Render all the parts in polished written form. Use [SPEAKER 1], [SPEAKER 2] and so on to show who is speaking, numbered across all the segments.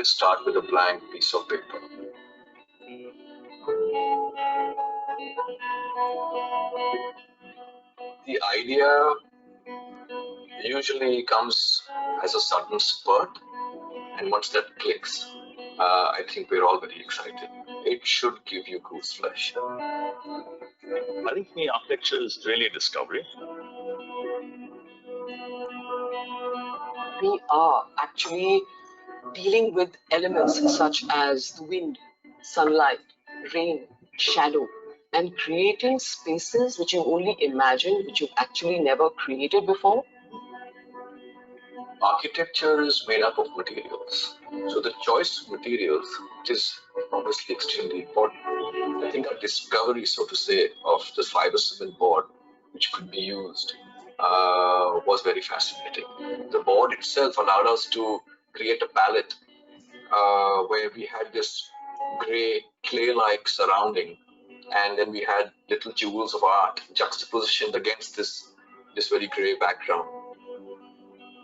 [SPEAKER 1] always start with a blank piece of paper. The idea usually comes as a sudden spurt, and once that clicks, I think we're all very excited. It should give you goose flesh.
[SPEAKER 2] I think for me, architecture is really a discovery.
[SPEAKER 3] We are actually dealing with elements such as the wind, sunlight, rain, shadow, and creating spaces which you only imagine, which you've actually never created before.
[SPEAKER 1] Architecture is made up of materials. So the choice of materials is obviously extremely important. I think our discovery, so to say, of this fiber cement board, which could be used, was very fascinating. The board itself allowed us to create a palette where we had this gray clay-like surrounding, and then we had little jewels of art juxtapositioned against this very gray background.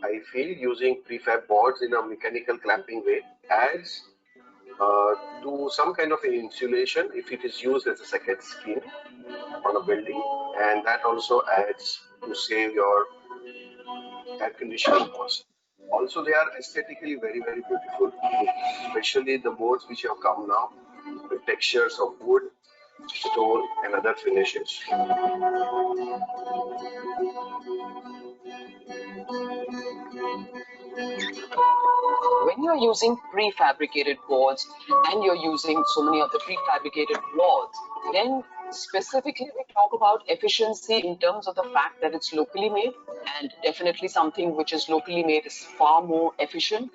[SPEAKER 4] I feel using prefab boards in a mechanical clamping way adds to some kind of insulation if it is used as a second skin on a building, and that also adds to save your air conditioning cost. Also, they are aesthetically very, very beautiful, especially the boards which have come now with textures of wood, stone, and other finishes.
[SPEAKER 3] When you're using prefabricated boards and you're using so many of the prefabricated walls, then specifically we talk about efficiency in terms of the fact that it's locally made, and definitely something which is locally made is far more efficient.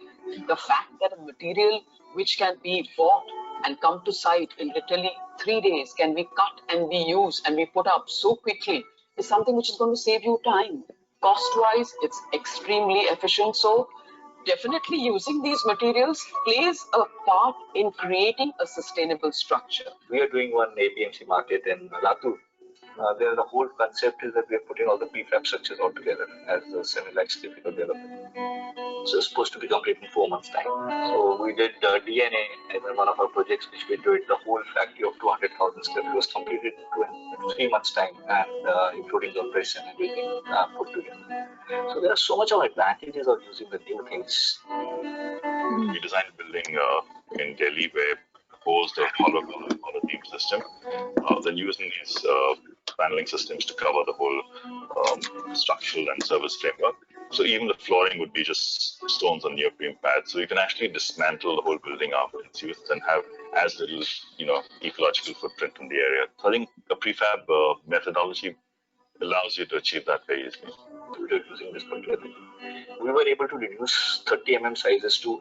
[SPEAKER 3] The fact that a material which can be bought and come to site in literally 3 days can be cut and be used and be put up so quickly is something which is going to save you time. Cost-wise, it's extremely efficient. So definitely using these materials plays a part in creating a sustainable structure.
[SPEAKER 5] We are doing one APMC market in Latur. There, the whole concept is that we are putting all the prefab structures all together as a semi-like typical development. So it's supposed to be complete in 4 months' time. So we did DNA in one of our projects, which we did the whole factory of 200,000 square feet was completed in 3 months' time, and including the press and everything put together. So there are so much of advantages of using the new things.
[SPEAKER 2] We designed a building in Delhi where proposed a hollow beam system, then using these paneling systems to cover the whole structural and service framework. So even the flooring would be just stones on neoprene pads. So you can actually dismantle the whole building after its use and have as little, ecological footprint in the area. So I think a prefab methodology allows you to achieve that very easily.
[SPEAKER 5] Using this particular thing, we were able to reduce 30 mm sizes to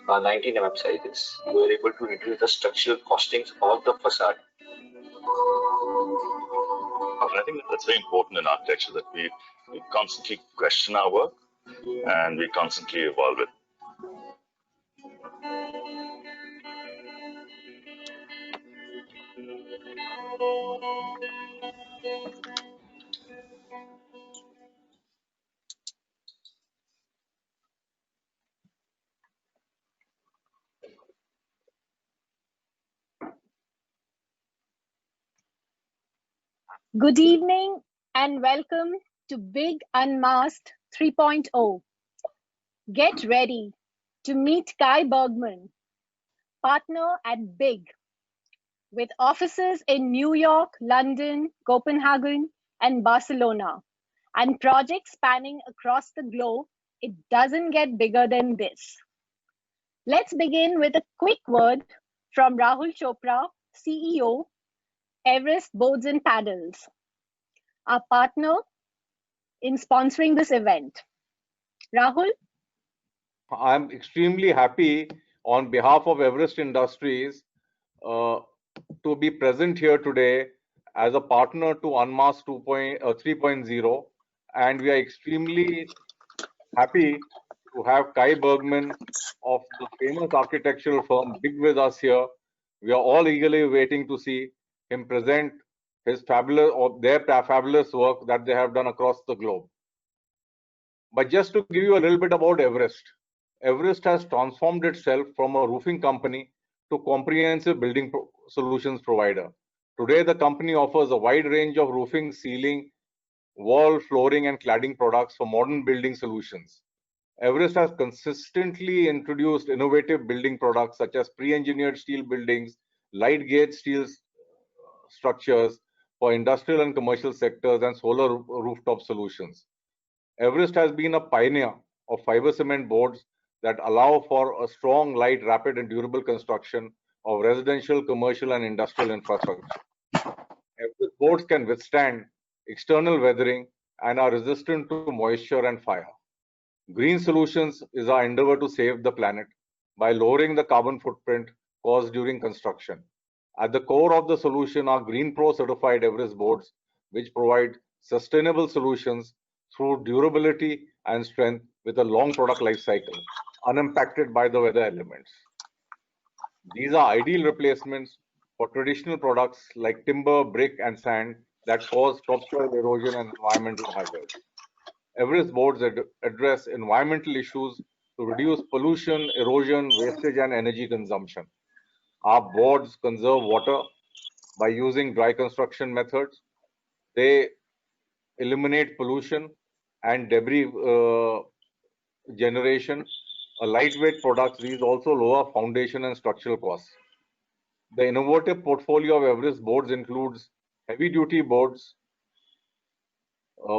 [SPEAKER 5] 19 mm sizes. We were able to reduce the structural costings of the facade.
[SPEAKER 2] I think that's very important in architecture, that we constantly question our work and we constantly evolve it.
[SPEAKER 6] Good evening and welcome to Big Unmasked 3.0. Get ready to meet Kai Bergmann, partner at Big, with offices in New York, London, Copenhagen, and Barcelona, and projects spanning across the globe. It doesn't get bigger than this. Let's begin with a quick word from Rahul Chopra, CEO, Everest Boards and Paddles, our partner in sponsoring this event. Rahul?
[SPEAKER 7] I'm extremely happy on behalf of Everest Industries to be present here today as a partner to UNMASKED 3.0, and we are extremely happy to have Kai Bergmann of the famous architectural firm Big with us here. We are all eagerly waiting to see him present his their fabulous work that they have done across the globe. But just to give you a little bit about Everest, Everest has transformed itself from a roofing company to comprehensive building solutions provider. Today, the company offers a wide range of roofing, ceiling, wall, flooring, and cladding products for modern building solutions. Everest has consistently introduced innovative building products such as pre-engineered steel buildings, light gauge steel structures for industrial and commercial sectors, and solar rooftop solutions. Everest has been a pioneer of fiber cement boards that allow for a strong, light, rapid, and durable construction of residential, commercial, and industrial infrastructure. Everest boards can withstand external weathering and are resistant to moisture and fire. Green Solutions is our endeavor to save the planet by lowering the carbon footprint caused during construction. At the core of the solution are Green Pro certified Everest boards, which provide sustainable solutions through durability and strength with a long product life cycle, unimpacted by the weather elements. These are ideal replacements for traditional products like timber, brick, and sand that cause topsoil erosion and environmental hazards. Everest boards address environmental issues to reduce pollution, erosion, wastage, and energy consumption. Our boards conserve water by using dry construction methods. They eliminate pollution and debris generation. A lightweight products, these also lower foundation and structural costs. The innovative portfolio of Everest boards includes heavy-duty boards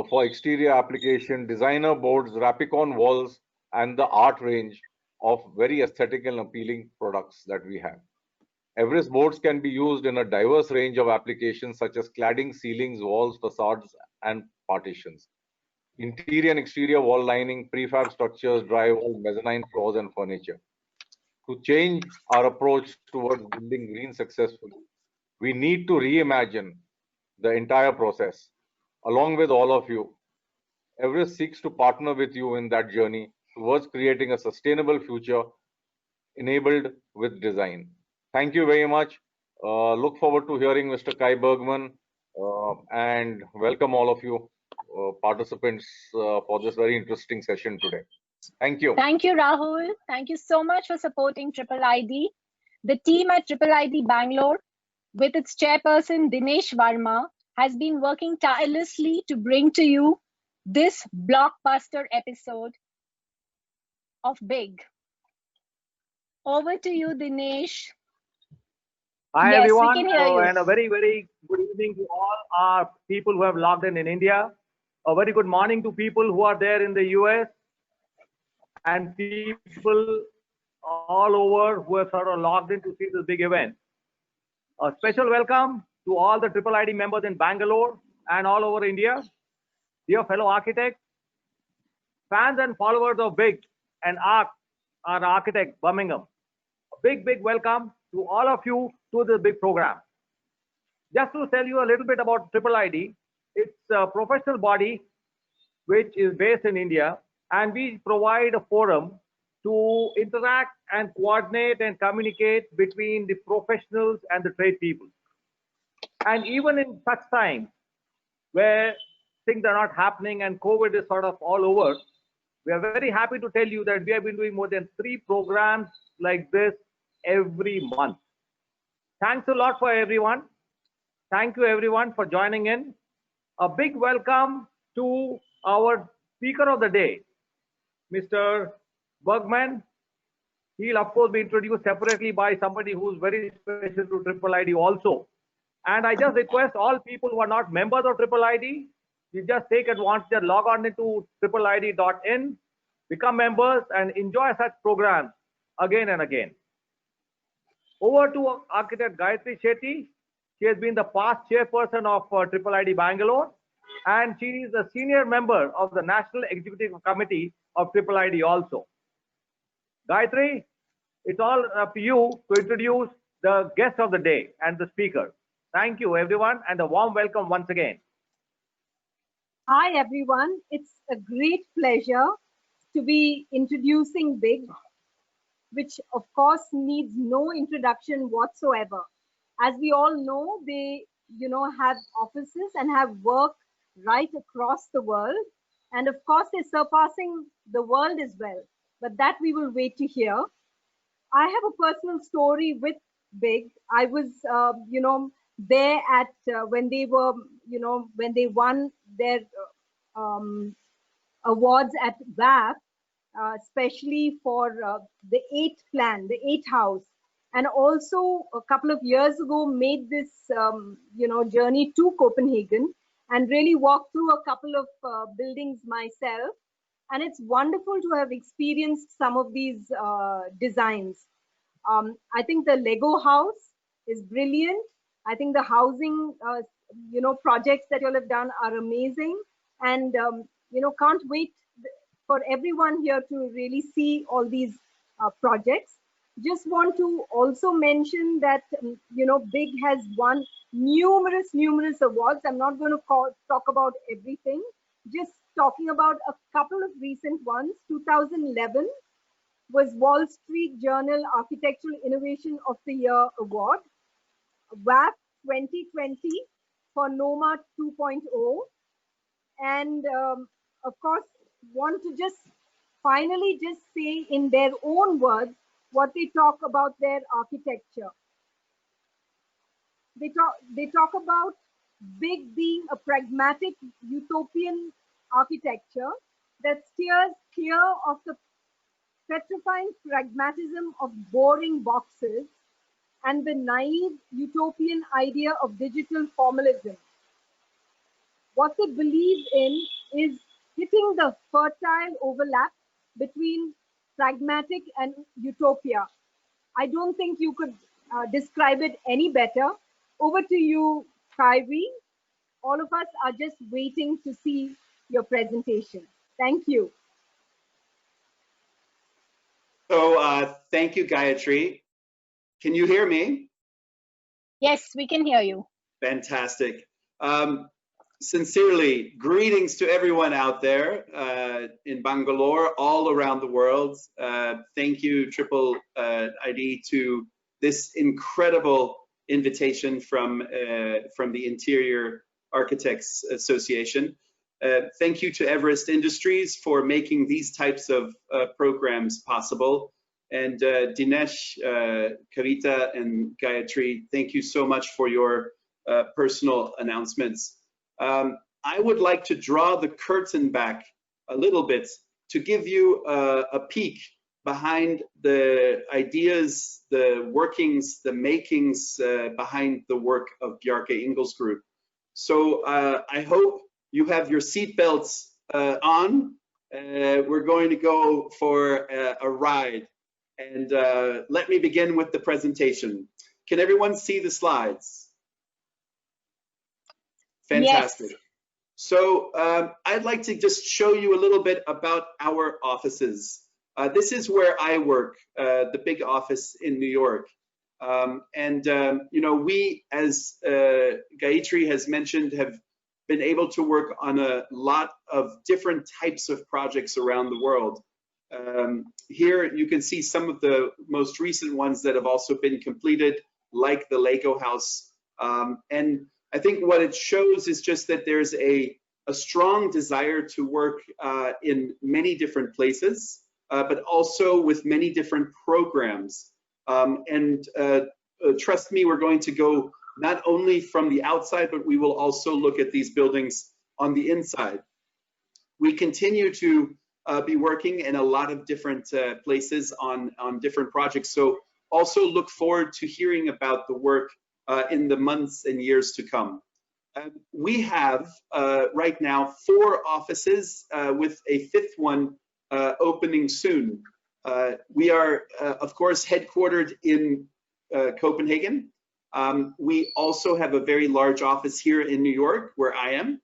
[SPEAKER 7] for exterior application, designer boards, Rapicon walls, and the art range of very aesthetic and appealing products that we have. Everest boards can be used in a diverse range of applications such as cladding, ceilings, walls, facades, and partitions. Interior and exterior wall lining, prefab structures, drywall, mezzanine floors, and furniture. To change our approach towards building green successfully, we need to reimagine the entire process. Along with all of you, Everest seeks to partner with you in that journey towards creating a sustainable future enabled with design. Thank you very much. Look forward to hearing Mr. Kai Bergmann and welcome all of you participants for this very interesting session today. Thank you.
[SPEAKER 6] Thank you, Rahul. Thank you so much for supporting Triple ID. The team at Triple ID Bangalore, with its chairperson Dinesh Varma, has been working tirelessly to bring to you this blockbuster episode of Big. Over to you, Dinesh.
[SPEAKER 8] Hi,
[SPEAKER 6] Yes,
[SPEAKER 8] everyone.
[SPEAKER 6] we can hear you.
[SPEAKER 8] And a very, very good evening to all our people who have logged in India. A very good morning to people who are there in the US and people all over who have sort of logged in to see this big event. A special welcome to all the Triple ID members in Bangalore and all over India. Dear fellow architects, fans and followers of Big and ARC, our architect, Birmingham. A big, big welcome to all of you to this big program. Just to tell you a little bit about Triple ID, it's a professional body which is based in India, and we provide a forum to interact and coordinate and communicate between the professionals and the trade people. And even in such times where things are not happening and COVID is sort of all over, we are very happy to tell you that we have been doing more than 3 programs like this every month. Thanks a lot for everyone. Thank you everyone for joining in. A big welcome to our speaker of the day, Mr. Bergmann. He'll of course be introduced separately by somebody who's very special to Triple ID also. And I just request all people who are not members of Triple ID, you just take advantage and log on into tripleid.in, become members and enjoy such programs again and again. Over to architect Gayatri Shetty. She has been the past chairperson of Triple ID Bangalore, and she is a senior member of the National Executive Committee of Triple ID also. Gayatri, it's all up to you to introduce the guest of the day and the speaker. Thank you everyone and a warm welcome once again.
[SPEAKER 9] Hi everyone, it's a great pleasure to be introducing Big, which of course needs no introduction whatsoever. As we all know, they have offices and have work right across the world, and of course they're surpassing the world as well. but that we will wait to hear. I have a personal story with Big. I was, there at when they were, when they won their awards at VAP, especially for the 8th plan, the 8th house. And also a couple of years ago made this, journey to Copenhagen and really walked through a couple of buildings myself. And it's wonderful to have experienced some of these designs. I think the Lego house is brilliant. I think the housing, projects that you all have done are amazing. And, can't wait for everyone here to really see all these projects. Just want to also mention that, Big has won numerous awards. I'm not going to talk about everything, just talking about a couple of recent ones. 2011 was Wall Street Journal Architectural Innovation of the Year Award. WAP 2020 for NOMA 2.0. And of course, want to just finally just say in their own words what they talk about their architecture. They talk about Big being a pragmatic utopian architecture that steers clear of the petrifying pragmatism of boring boxes and the naive utopian idea of digital formalism. What they believe in is hitting the fertile overlap between pragmatic and utopia. I don't think you could describe it any better. Over to you, Kai-Uwe. All of us are just waiting to see your presentation. Thank you.
[SPEAKER 10] So thank you, Gayatri. Can you hear me?
[SPEAKER 6] Yes, we can hear you.
[SPEAKER 10] Fantastic. Sincerely, greetings to everyone out there in Bangalore, all around the world. Thank you, Triple ID, to this incredible invitation from the Interior Architects Association. Thank you to Everest Industries for making these types of programs possible. And Dinesh, Kavita, and Gayatri, thank you so much for your personal announcements. I would like to draw the curtain back a little bit to give you a peek behind the ideas, the workings, the makings behind the work of Bjarke Ingels Group. So I hope you have your seatbelts on. We're going to go for a ride. And let me begin with the presentation. Can everyone see the slides? Fantastic. Yes. So I'd like to just show you a little bit about our offices. This is where I work, the big office in New York. We, as Gayatri has mentioned, have been able to work on a lot of different types of projects around the world. Here you can see some of the most recent ones that have also been completed, like the Lego house. And I think what it shows is just that there's a strong desire to work in many different places, but also with many different programs. Trust me, we're going to go not only from the outside, but we will also look at these buildings on the inside. We continue to be working in a lot of different places on different projects. So also look forward to hearing about the work in the months and years to come. We have right now 4 offices with a 5th one opening soon. We are, of course, headquartered in Copenhagen. We also have a very large office here in New York, where I am.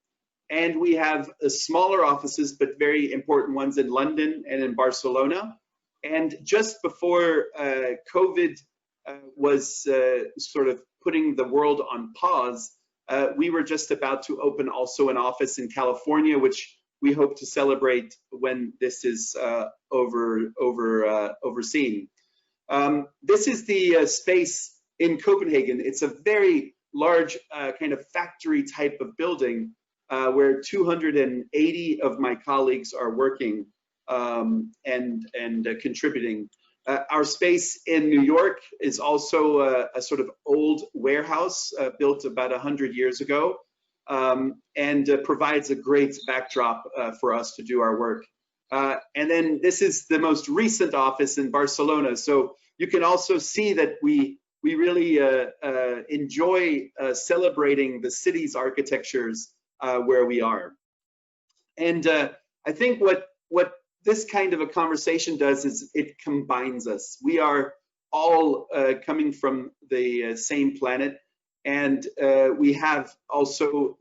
[SPEAKER 10] And we have smaller offices, but very important ones in London and in Barcelona. And just before COVID was sort of putting the world on pause, we were just about to open also an office in California, which we hope to celebrate when this is overseen. This is the space in Copenhagen. It's a very large kind of factory type of building where 280 of my colleagues are working. and contributing. Our space in New York is also a sort of old warehouse built about 100 years ago, and provides a great backdrop for us to do our work. And then this is the most recent office in Barcelona. So you can also see that we really enjoy celebrating the city's architectures where we are. And I think what this kind of a conversation does is it combines us. We are all coming from the same planet, and we have also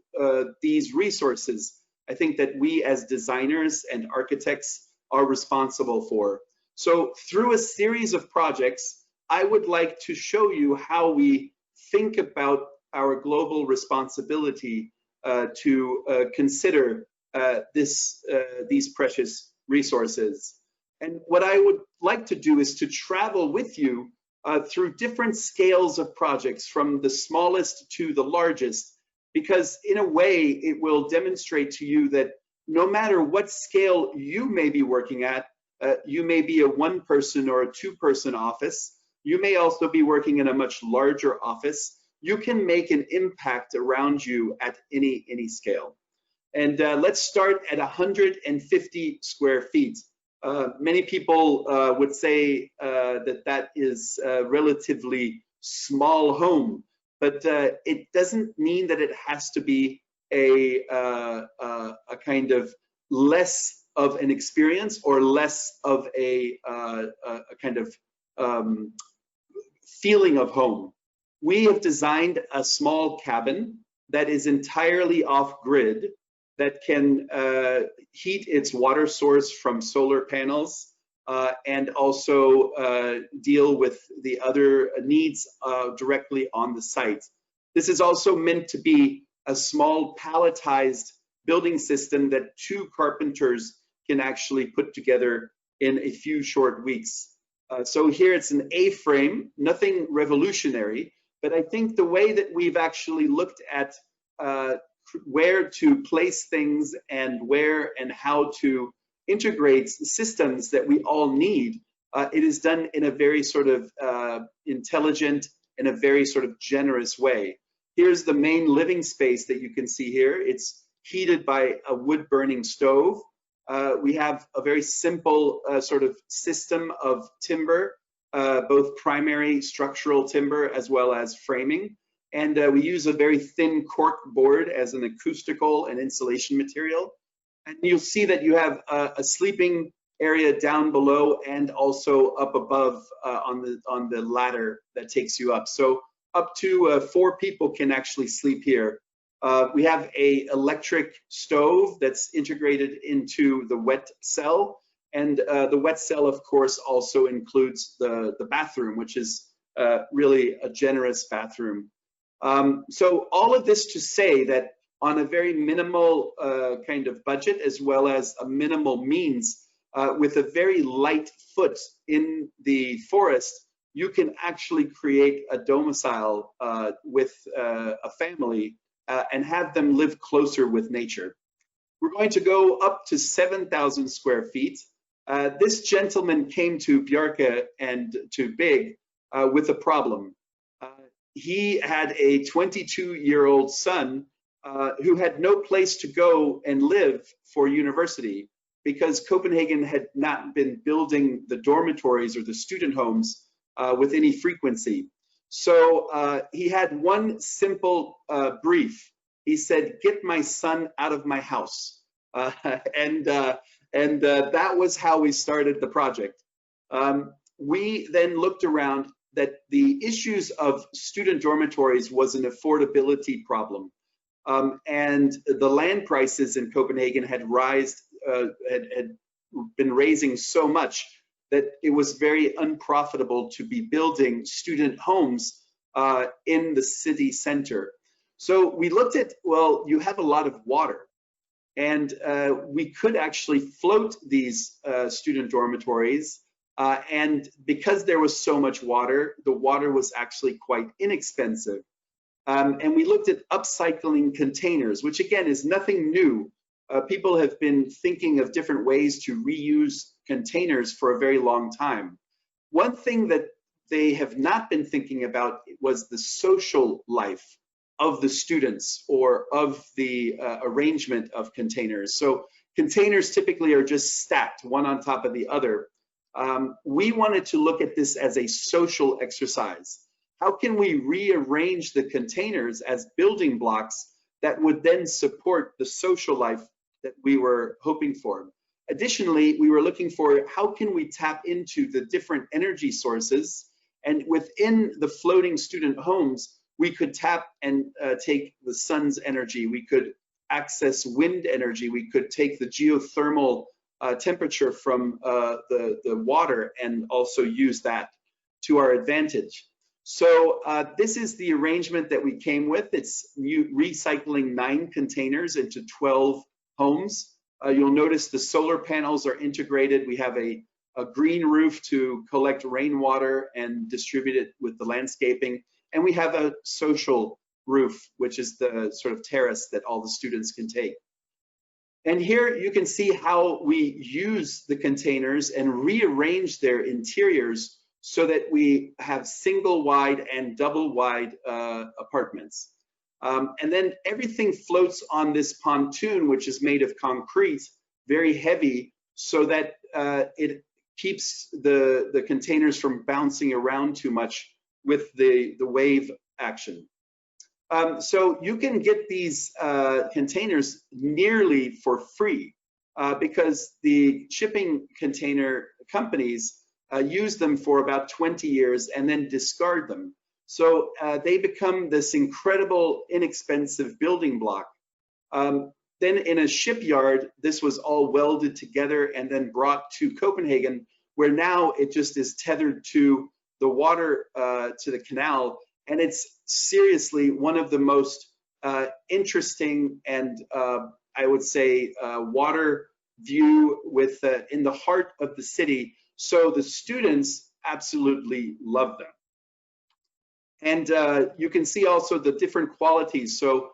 [SPEAKER 10] these resources, I think, that we as designers and architects are responsible for. So through a series of projects, I would like to show you how we think about our global responsibility to consider these precious resources. And what I would like to do is to travel with you through different scales of projects, from the smallest to the largest, because in a way it will demonstrate to you that no matter what scale you may be working at, you may be a one-person or a two-person office, you may also be working in a much larger office, you can make an impact around you at any scale. And let's start at 150 square feet. Many people would say that is a relatively small home, but it doesn't mean that it has to be a kind of less of an experience or less of a kind of feeling of home. We have designed a small cabin that is entirely off-grid, that can heat its water source from solar panels, and also deal with the other needs directly on the site. This is also meant to be a small palletized building system that two carpenters can actually put together in a few short weeks. So here it's an A-frame, nothing revolutionary, but I think the way that we've actually looked at where to place things and where and how to integrate systems that we all need, it is done in a very sort of intelligent and a very sort of generous way. Here's the main living space that you can see here. It's heated by a wood burning stove. We have a very simple sort of system of timber, both primary structural timber as well as framing. And we use a very thin cork board as an acoustical and insulation material. And you'll see that you have a sleeping area down below and also up above on the ladder that takes you up. So up to 4 people can actually sleep here. We have an electric stove that's integrated into the wet cell. And the wet cell, of course, also includes the bathroom, which is really a generous bathroom. So all of this to say that on a very minimal kind of budget, as well as a minimal means, with a very light foot in the forest, you can actually create a domicile with a family and have them live closer with nature. We're going to go up to 7,000 square feet. This gentleman came to Bjarke and to Big with a problem. He had a 22-year-old son who had no place to go and live for university because Copenhagen had not been building the dormitories or the student homes with any frequency. So he had one simple brief. He said, "Get my son out of my house." And that was how we started the project. We then looked around that the issues of student dormitories was an affordability problem. And the land prices in Copenhagen had been raising so much that it was very unprofitable to be building student homes in the city center. So we looked at, well, you have a lot of water, and we could actually float these student dormitories. And because there was so much water, the water was actually quite inexpensive. And we looked at upcycling containers, which again is nothing new, people have been thinking of different ways to reuse containers for a very long time. One thing that they have not been thinking about was the social life of the students or of the arrangement of containers. So containers typically are just stacked one on top of the other. We wanted to look at this as a social exercise. How can we rearrange the containers as building blocks that would then support the social life that we were hoping for? Additionally, we were looking for how can we tap into the different energy sources, and within the floating student homes, we could tap and take the sun's energy, we could access wind energy, we could take the geothermal temperature from the water and also use that to our advantage. So this is the arrangement that we came with. It's recycling 9 containers into 12 homes. You'll notice the solar panels are integrated. We have a green roof to collect rainwater and distribute it with the landscaping. And we have a social roof, which is the sort of terrace that all the students can take. And here you can see how we use the containers and rearrange their interiors so that we have single wide and double wide apartments. And then everything floats on this pontoon, which is made of concrete, very heavy, so that it keeps the containers from bouncing around too much with the wave action. So you can get these containers nearly for free because the shipping container companies use them for about 20 years and then discard them. So they become this incredible, inexpensive building block. Then in a shipyard, this was all welded together and then brought to Copenhagen, where now it just is tethered to the water, to the canal. And it's seriously one of the most interesting and I would say water view with in the heart of the city. So the students absolutely love them. And you can see also the different qualities. So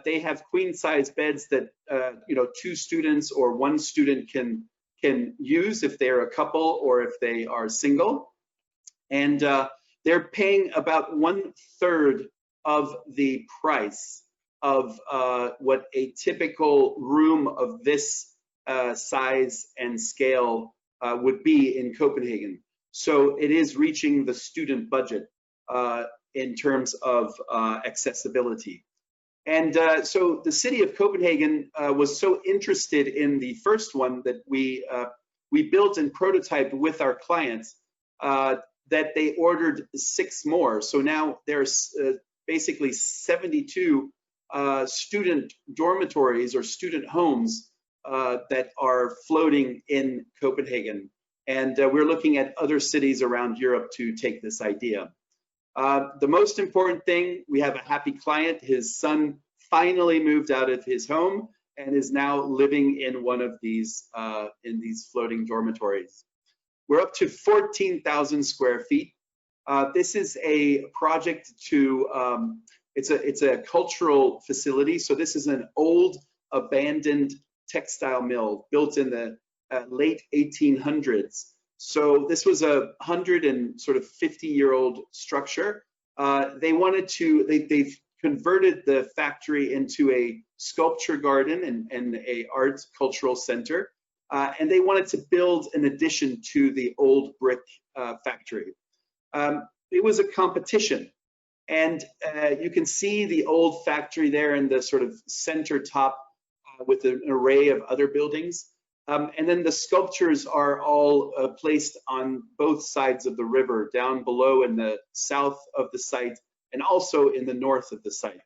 [SPEAKER 10] they have queen size beds that 2 students or 1 student can use if they're a couple or if they are single. And they're paying about 1/3 of the price of what a typical room of this size and scale would be in Copenhagen. So it is reaching the student budget in terms of accessibility. And so the city of Copenhagen was so interested in the first one that we built and prototyped with our clients that they ordered 6 more. So now there's basically 72 student dormitories or student homes that are floating in Copenhagen. And we're looking at other cities around Europe to take this idea. The most important thing, we have a happy client. His son finally moved out of his home and is now living in one of these floating dormitories. We're up to 14,000 square feet. This is a project to, it's a cultural facility. So this is an old abandoned textile mill built in the late 1800s. So this was a 150-year-old structure. They wanted to, they've converted the factory into a sculpture garden and a art cultural center. And they wanted to build an addition to the old brick factory. It was a competition. And you can see the old factory there in the sort of center top with an array of other buildings. And then the sculptures are all placed on both sides of the river, down below in the south of the site and also in the north of the site.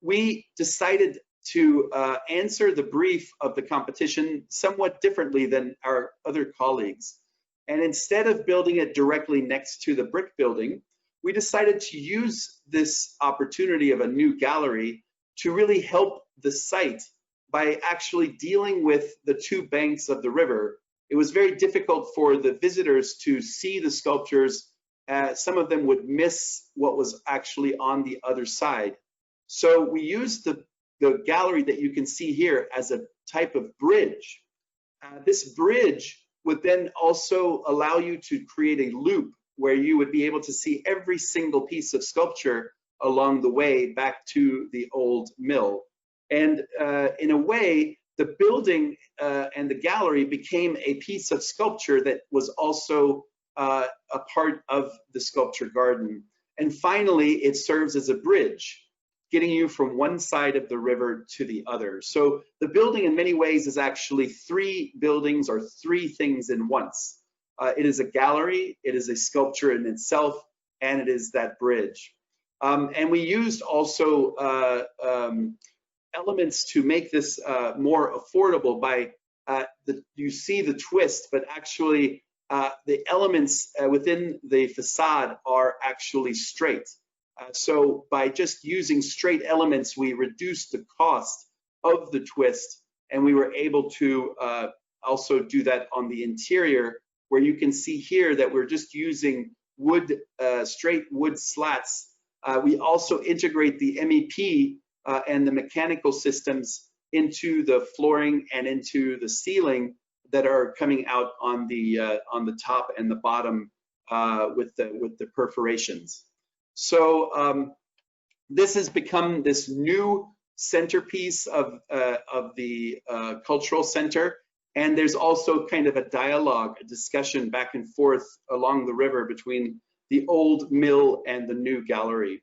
[SPEAKER 10] We decided to answer the brief of the competition somewhat differently than our other colleagues. And instead of building it directly next to the brick building, we decided to use this opportunity of a new gallery to really help the site by actually dealing with the 2 banks of the river. It was very difficult for the visitors to see the sculptures. Some of them would miss what was actually on the other side. So we used the gallery that you can see here as a type of bridge. This bridge would then also allow you to create a loop where you would be able to see every single piece of sculpture along the way back to the old mill. And in a way, the building and the gallery became a piece of sculpture that was also a part of the sculpture garden. And finally, it serves as a bridge, getting you from one side of the river to the other. So the building in many ways is actually three buildings or three things in once. It is a gallery, it is a sculpture in itself, and it is that bridge. And we used also elements to make this more affordable by, you see the twist, but actually the elements within the facade are actually straight. So by just using straight elements, we reduced the cost of the twist, and we were able to also do that on the interior, where you can see here that we're just using wood, straight wood slats. We also integrate the MEP and the mechanical systems into the flooring and into the ceiling that are coming out on the top and the bottom with the perforations. So this has become this new centerpiece of the cultural center, and there's also kind of a dialogue, a discussion back and forth along the river between the old mill and the new gallery.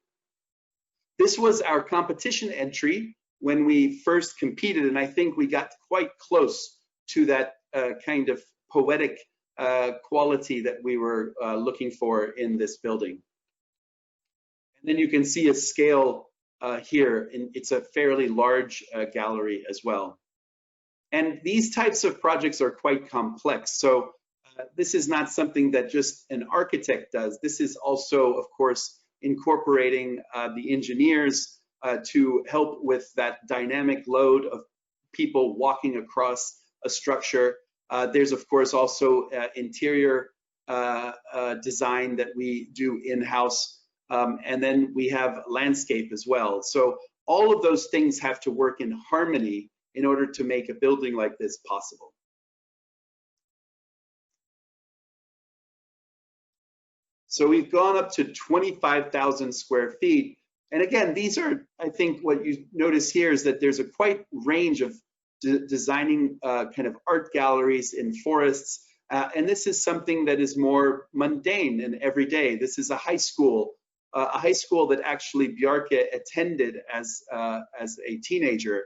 [SPEAKER 10] This was our competition entry when we first competed, and I think we got quite close to that kind of poetic quality that we were looking for in this building. And then you can see a scale here, and it's a fairly large gallery as well. And these types of projects are quite complex. So this is not something that just an architect does. This is also, of course, incorporating the engineers to help with that dynamic load of people walking across a structure. There's, of course, also interior design that we do in-house. And then we have landscape as well. So all of those things have to work in harmony in order to make a building like this possible. So we've gone up to 25,000 square feet. And again, these are, I think what you notice here is that there's a quite range of designing kind of art galleries in forests. And this is something that is more mundane and everyday. This is a high school that actually Bjarke attended as a teenager.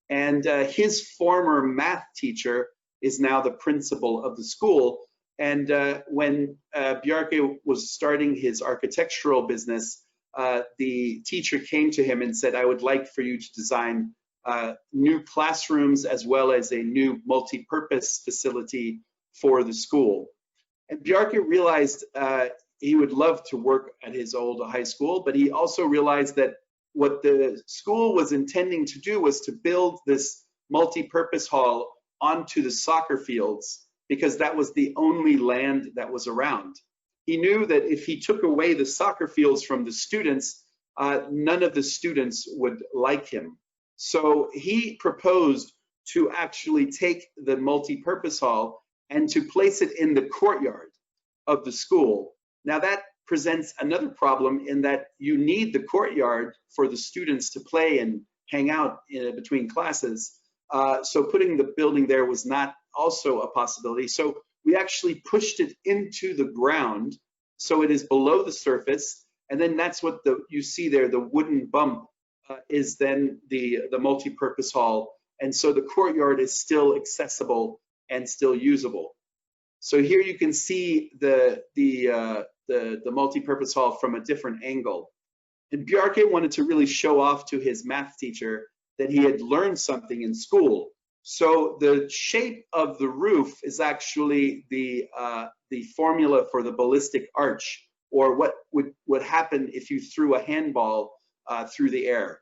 [SPEAKER 10] And his former math teacher is now the principal of the school. And when Bjarke was starting his architectural business, the teacher came to him and said, I would like for you to design new classrooms as well as a new multi-purpose facility for the school. And Bjarke realized he would love to work at his old high school, but he also realized that what the school was intending to do was to build this multi-purpose hall onto the soccer fields, because that was the only land that was around. He knew that if he took away the soccer fields from the students, none of the students would like him. So he proposed to actually take the multi-purpose hall and to place it in the courtyard of the school. Now that presents another problem in that you need the courtyard for the students to play and hang out between classes. So putting the building there was not also a possibility. So we actually pushed it into the ground, so it is below the surface, and then that's what you see there, the wooden bump is then the multi-purpose hall, and so the courtyard is still accessible and still usable. So here you can see the multi-purpose hall from a different angle. And Bjarke wanted to really show off to his math teacher that he had learned something in school. So the shape of the roof is actually the formula for the ballistic arch, or what would happen if you threw a handball through the air.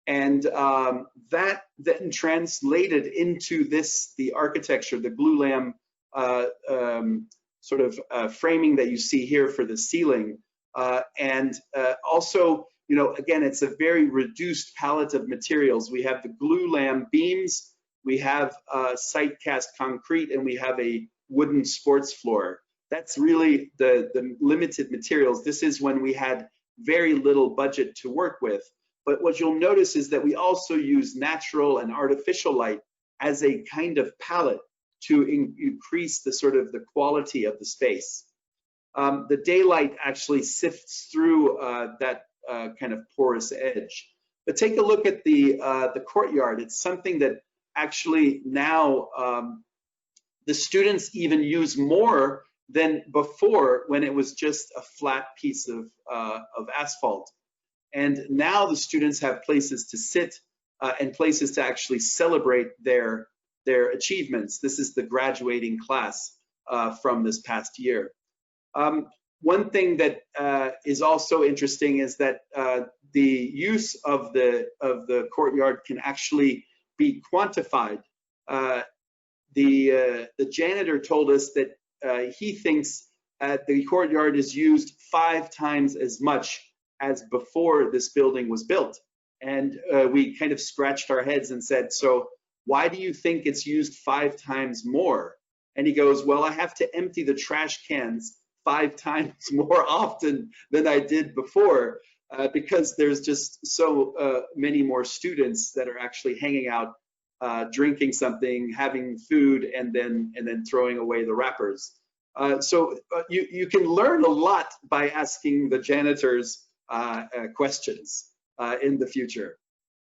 [SPEAKER 10] And that then translated into the architecture, the glulam sort of framing that you see here for the ceiling. And also again, it's a very reduced palette of materials. We have the glulam beams, we have site cast concrete, and we have a wooden sports floor. That's really the limited materials. This is when we had very little budget to work with. But what you'll notice is that we also use natural and artificial light as a kind of palette to increase the sort of the quality of the space. The daylight actually sifts through that kind of porous edge. But take a look at the courtyard. It's something that actually now the students even use more than before, when it was just a flat piece of asphalt. And now the students have places to sit and places to actually celebrate their achievements. This is the graduating class from this past year. One thing that is also interesting is that the use of the courtyard can actually be quantified. The janitor told us that he thinks the courtyard is used 5 times as much as before this building was built. And we kind of scratched our heads and said, so why do you think it's used 5 times more? And he goes, well, I have to empty the trash cans 5 times more often than I did before, because there's just so many more students that are actually hanging out, drinking something, having food, and then throwing away the wrappers. So you can learn a lot by asking the janitors questions in the future.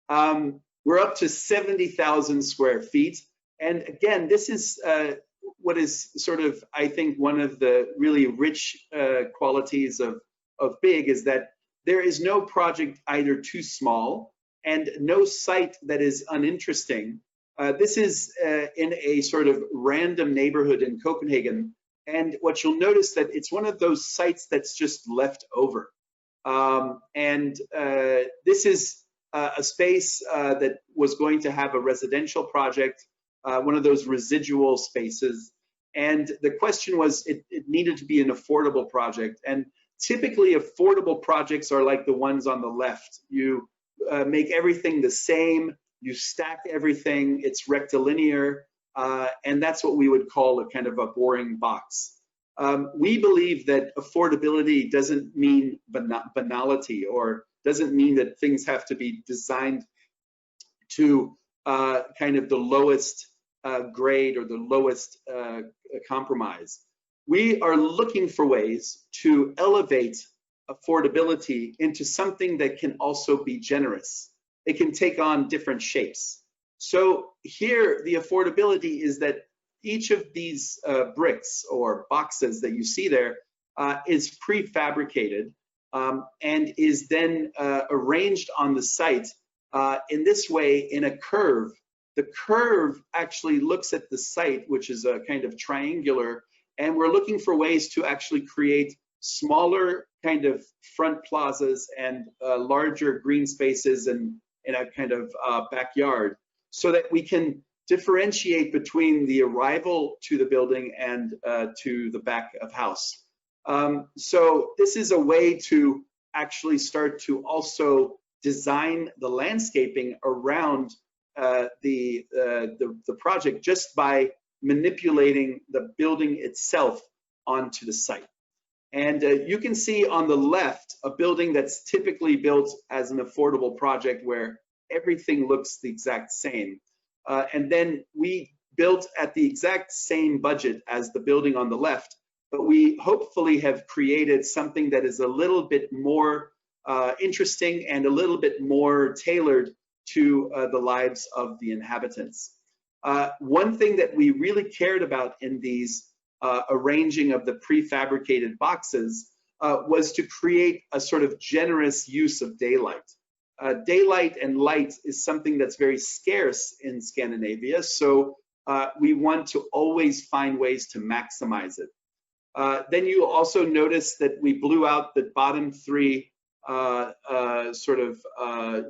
[SPEAKER 10] We're up to 70,000 square feet. And again, this is what is sort of, I think, one of the really rich qualities of BIG, is that there is no project either too small and no site that is uninteresting. This is in a sort of random neighborhood in Copenhagen. And what you'll notice that it's one of those sites that's just left over. This is a space that was going to have a residential project, one of those residual spaces. And the question was, it needed to be an affordable project. And typically affordable projects are like the ones on the left. You make everything the same, you stack everything, it's rectilinear, and that's what we would call a kind of a boring box. We believe that affordability doesn't mean banality, or doesn't mean that things have to be designed to kind of the lowest grade or the lowest compromise. We are looking for ways to elevate affordability into something that can also be generous. It can take on different shapes. So here, the affordability is that each of these bricks or boxes that you see there is prefabricated and is then arranged on the site in this way, in a curve. The curve actually looks at the site, which is a kind of triangular, and we're looking for ways to actually create smaller kind of front plazas and larger green spaces and in a kind of backyard, so that we can differentiate between the arrival to the building and to the back of house. So this is a way to actually start to also design the landscaping around the project, just by manipulating the building itself onto the site. And you can see on the left a building that's typically built as an affordable project where everything looks the exact same. And then we built at the exact same budget as the building on the left, but we hopefully have created something that is a little bit more interesting and a little bit more tailored to the lives of the inhabitants. One thing that we really cared about in these arranging of the prefabricated boxes was to create a sort of generous use of daylight. Daylight and light is something that's very scarce in Scandinavia, so we want to always find ways to maximize it. Then you also notice that we blew out the bottom 3 sort of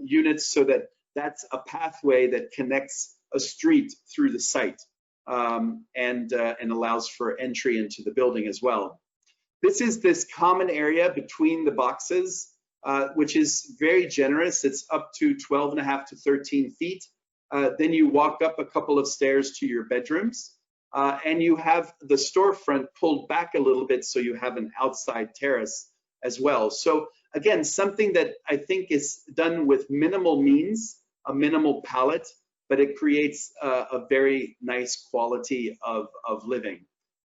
[SPEAKER 10] units, so that that's a pathway that connects a street through the site and allows for entry into the building as well. This is this common area between the boxes. which is very generous. It's up to 12.5 to 13 feet. Then you walk up a couple of stairs to your bedrooms, and you have the storefront pulled back a little bit, so you have an outside terrace as well. So again, something that I think is done with minimal means, a minimal palette, but it creates a very nice quality of living.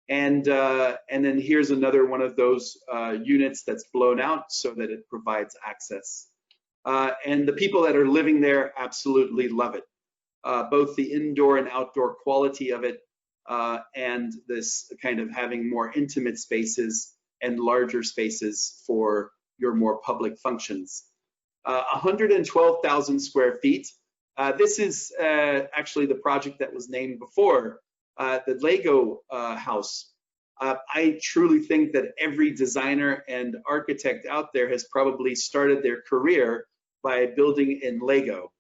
[SPEAKER 10] And then here's another one of those units that's blown out so that it provides access. And the people that are living there absolutely love it. Both the indoor and outdoor quality of it, and this kind of having more intimate spaces and larger spaces for your more public functions. 112,000 square feet. This is actually the project that was named before, the Lego house. I truly think that every designer and architect out there has probably started their career by building in Lego.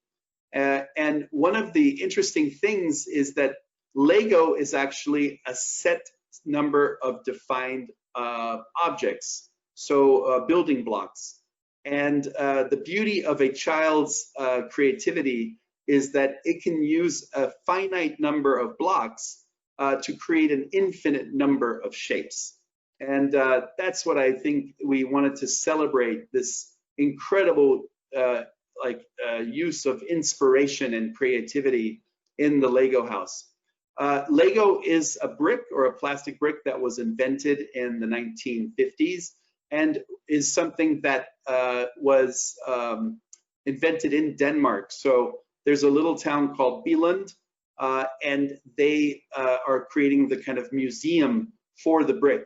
[SPEAKER 10] And one of the interesting things is that Lego is actually a set number of defined objects, so building blocks. And the beauty of a child's creativity is that it can use a finite number of blocks to create an infinite number of shapes. And that's what I think we wanted to celebrate, this incredible use of inspiration and creativity in the Lego house. Lego is a brick or a plastic brick that was invented in the 1950s and is something that was invented in Denmark. So there's a little town called Billund, and they are creating the kind of museum for the brick.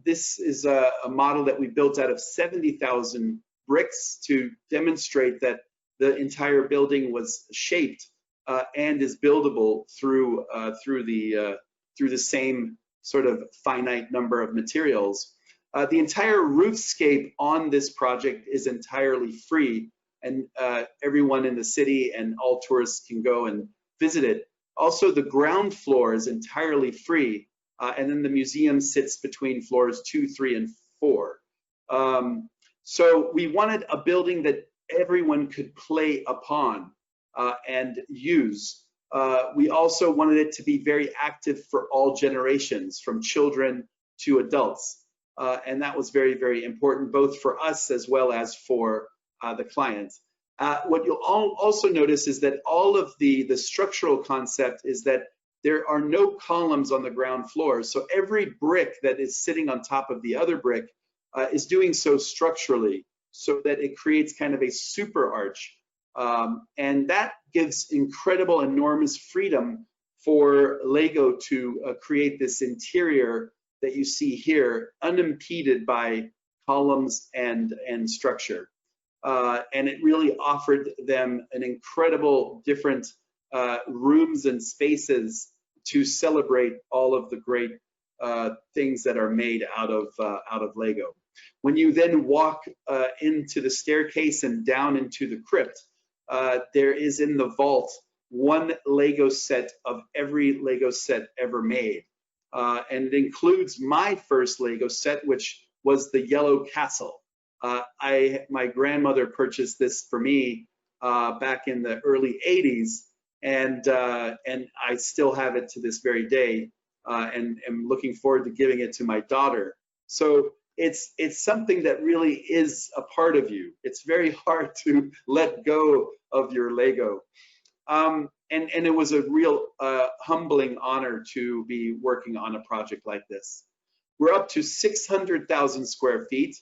[SPEAKER 10] This is a model that we built out of 70,000 bricks to demonstrate that the entire building was shaped and is buildable through the same sort of finite number of materials. The entire roofscape on this project is entirely free, and everyone in the city and all tourists can go and visit it. Also, the ground floor is entirely free, and then the museum sits between floors 2, 3, and 4. So we wanted a building that everyone could play upon and use. We also wanted it to be very active for all generations, from children to adults. And that was very, very important, both for us as well as for the client. What you'll also notice is that all of the structural concept is that there are no columns on the ground floor. So every brick that is sitting on top of the other brick is doing so structurally, so that it creates kind of a super arch. And that gives incredible, enormous freedom for Lego to create this interior that you see here, unimpeded by columns and structure. And it really offered them an incredible different rooms and spaces to celebrate all of the great things that are made out of Lego. When you then walk into the staircase and down into the crypt, there is in the vault one Lego set of every Lego set ever made. And it includes my first Lego set, which was the Yellow Castle. My grandmother purchased this for me back in the early 80s, and I still have it to this very day, and am looking forward to giving it to my daughter. So it's something that really is a part of you. It's very hard to let go of your Lego. And it was a real humbling honor to be working on a project like this. We're up to 600,000 square feet.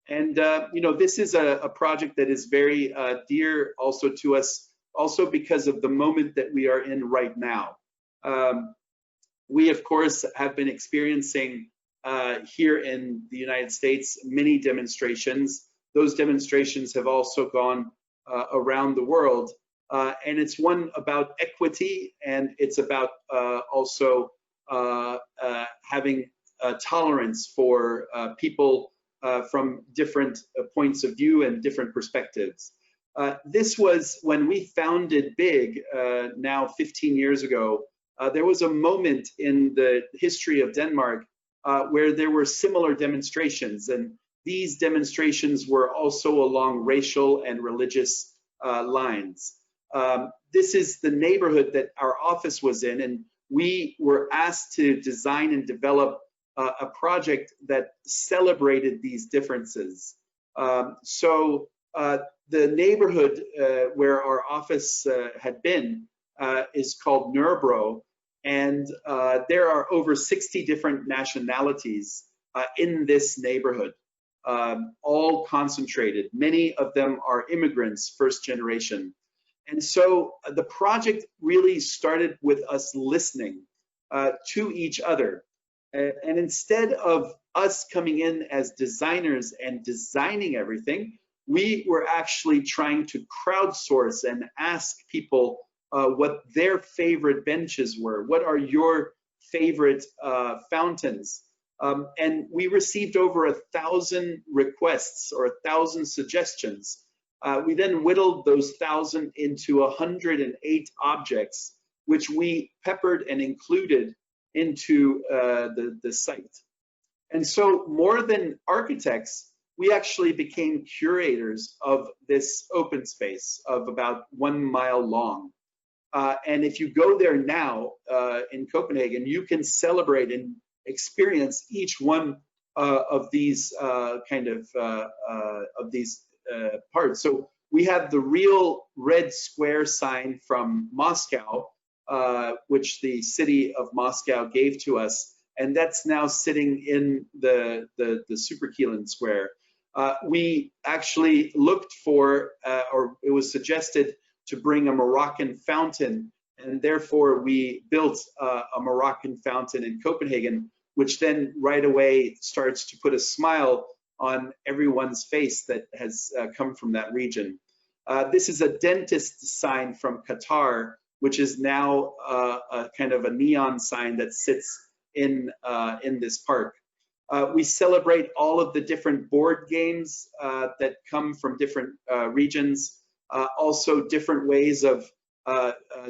[SPEAKER 10] And you know, this is a project that is very dear also to us, also because of the moment that we are in right now. We, of course, have been experiencing here in the United States many demonstrations. Those demonstrations have also gone around the world. And it's one about equity, and it's about also having tolerance for people from different points of view and different perspectives. This was when we founded BIG now 15 years ago. There was a moment in the history of Denmark where there were similar demonstrations, and these demonstrations were also along racial and religious lines. This is the neighborhood that our office was in, and we were asked to design and develop a project that celebrated these differences. So the neighborhood where our office had been is called Nurbro, and there are over 60 different nationalities in this neighborhood, all concentrated. Many of them are immigrants, first generation. And so the project really started with us listening to each other. And instead of us coming in as designers and designing everything, we were actually trying to crowdsource and ask people what their favorite benches were. What are your favorite fountains? And we received over 1,000 requests or 1,000 suggestions. We then whittled those 1,000 into 108 objects, which we peppered and included into the site. And so more than architects, we actually became curators of this open space of about 1 mile long. And if you go there now in Copenhagen, you can celebrate and experience each one of these parts. So we have the real red square sign from Moscow, which the city of Moscow gave to us, and that's now sitting in the Superkielen Square. We actually looked for, or it was suggested to bring a Moroccan fountain, and therefore we built a Moroccan fountain in Copenhagen, which then right away starts to put a smile on everyone's face that has come from that region. This is a dentist sign from Qatar, which is now a kind of a neon sign that sits in this park. We celebrate all of the different board games that come from different regions, also different ways of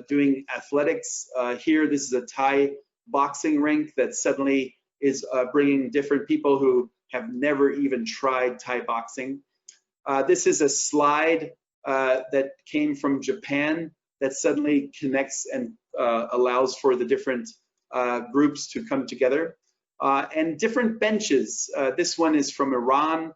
[SPEAKER 10] doing athletics. Here, this is a Thai boxing rink that suddenly is bringing different people who have never even tried Thai boxing. This is a slide that came from Japan that suddenly connects and allows for the different groups to come together. And different benches. This one is from Iran.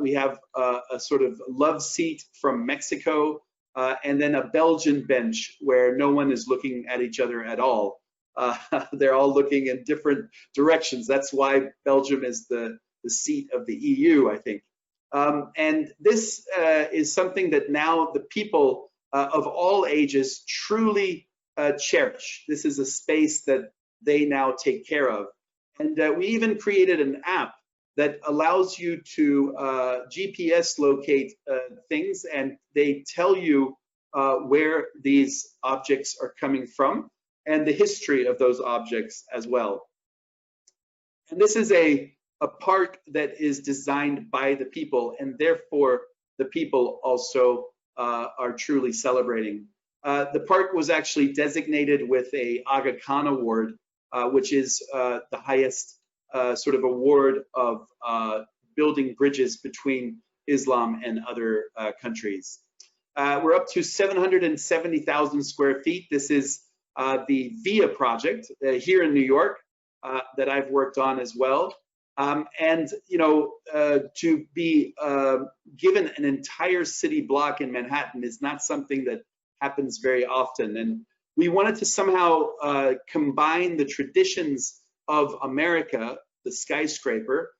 [SPEAKER 10] We have a sort of love seat from Mexico, and then a Belgian bench where no one is looking at each other at all. They're all looking in different directions. That's why Belgium is the seat of the EU, I think. And this is something that now the people of all ages truly cherish. This is a space that they now take care of. And we even created an app that allows you to GPS locate things, and they tell you where these objects are coming from and the history of those objects as well. And this is a park that is designed by the people, and therefore the people also are truly celebrating. The park was actually designated with a Aga Khan Award, which is the highest sort of award of building bridges between Islam and other countries. We're up to 770,000 square feet. This is the VIA project here in New York that I've worked on as well. And you know, to be given an entire city block in Manhattan is not something that happens very often. And we wanted to somehow combine the traditions of America, the skyscraper,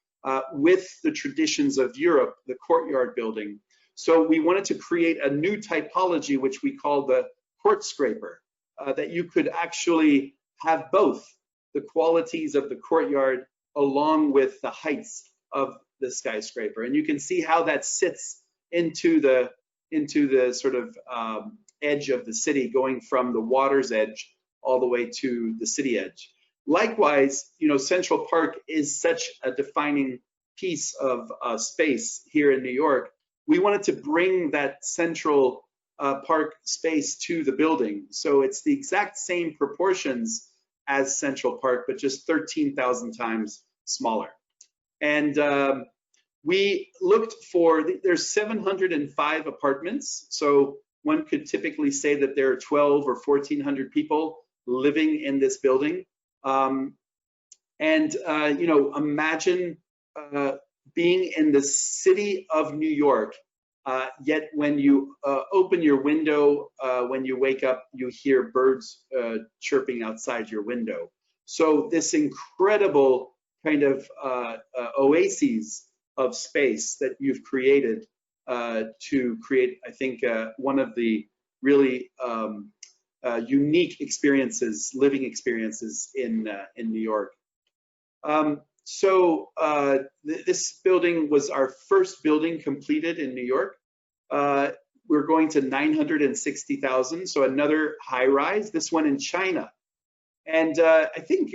[SPEAKER 10] with the traditions of Europe, the courtyard building. So we wanted to create a new typology, which we call the court scraper, that you could actually have both the qualities of the courtyard along with the heights of the skyscraper. And you can see how that sits into the sort of edge of the city, going from the water's edge all the way to the city edge. Likewise, you know, Central Park is such a defining piece of space here in New York. We wanted to bring that Central Park space to the building. So it's the exact same proportions as Central Park, but just 13,000 times smaller. And we looked for, there's 705 apartments, so one could typically say that there are 12 or 1,400 people living in this building. You know, imagine being in the city of New York, yet when you open your window, when you wake up, you hear birds chirping outside your window. So this incredible kind of oases of space that you've created to create, I think, one of the really unique experiences, living experiences in New York. This building was our first building completed in New York. We're going to 960,000, so another high rise, this one in China. And I think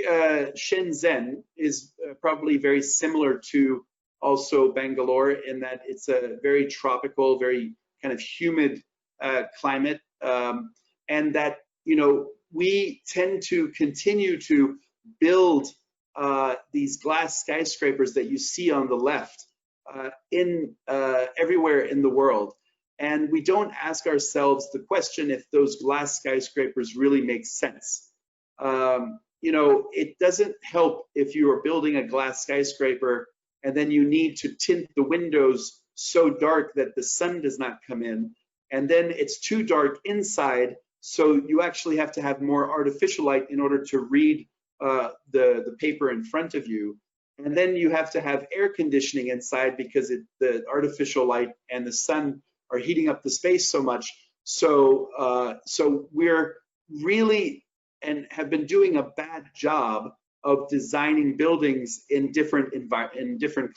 [SPEAKER 10] Shenzhen is probably very similar to also Bangalore in that it's a very tropical, very kind of humid climate, and that, you know, we tend to continue to build these glass skyscrapers that you see on the left everywhere in the world. And we don't ask ourselves the question if those glass skyscrapers really make sense. You know, it doesn't help if you are building a glass skyscraper and then you need to tint the windows so dark that the sun does not come in, and then it's too dark inside, so you actually have to have more artificial light in order to read the paper in front of you. And then you have to have air conditioning inside because the artificial light and the sun are heating up the space so much. So we're really and have been doing a bad job of designing buildings in different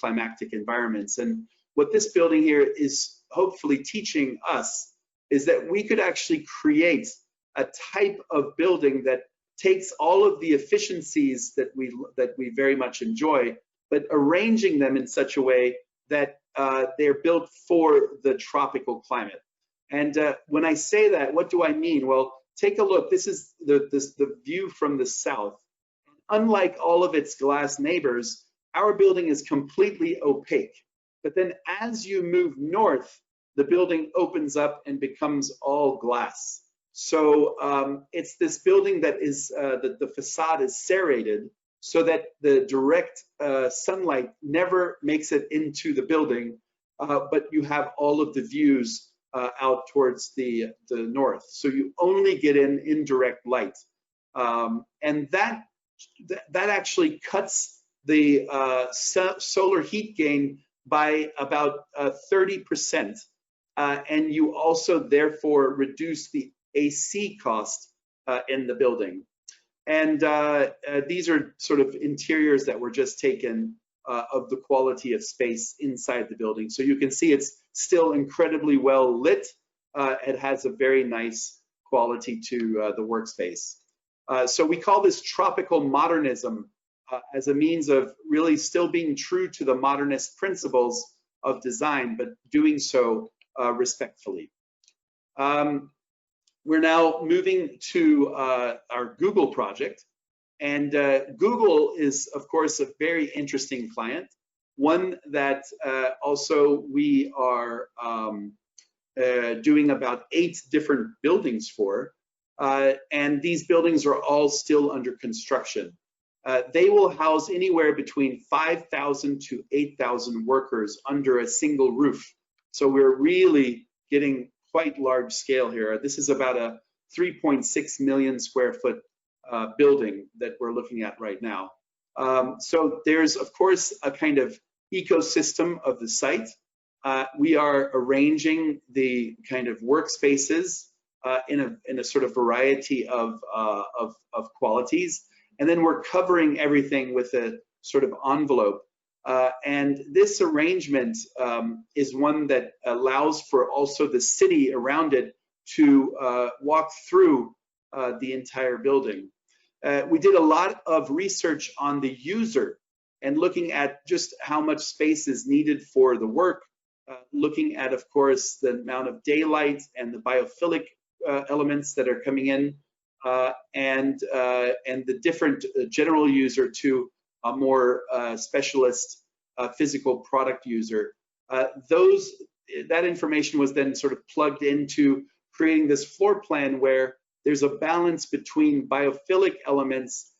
[SPEAKER 10] climactic environments. And what this building here is hopefully teaching us is that we could actually create a type of building that takes all of the efficiencies that we very much enjoy, but arranging them in such a way that they're built for the tropical climate. And when I say that, what do I mean? Well, take a look. This is the view from the south. Unlike all of its glass neighbors, our building is completely opaque. But then as you move north, the building opens up and becomes all glass. So it's this building that is, the facade is serrated so that the direct sunlight never makes it into the building, but you have all of the views out towards the north. So you only get in indirect light. And that actually cuts the solar heat gain by about 30%. And you also therefore reduce the AC cost in the building. And these are sort of interiors that were just taken of the quality of space inside the building. So you can see it's still incredibly well lit. It has a very nice quality to the workspace. So we call this tropical modernism as a means of really still being true to the modernist principles of design, but doing so respectfully. We're now moving to our Google project. And Google is, of course, a very interesting client, one that also we are doing about 8 different buildings for. And these buildings are all still under construction. They will house anywhere between 5,000 to 8,000 workers under a single roof. So we're really getting quite large scale here. This is about a 3.6 million square foot building that we're looking at right now. So there's, of course, a kind of ecosystem of the site. We are arranging the kind of workspaces in a sort of variety of qualities. And then we're covering everything with a sort of envelope. And this arrangement is one that allows for also the city around it to walk through the entire building. We did a lot of research on the user and looking at just how much space is needed for the work, looking at, of course, the amount of daylight and the biophilic elements that are coming in, and the different general user to a more specialist physical product user. That information was then sort of plugged into creating this floor plan where there's a balance between biophilic elements,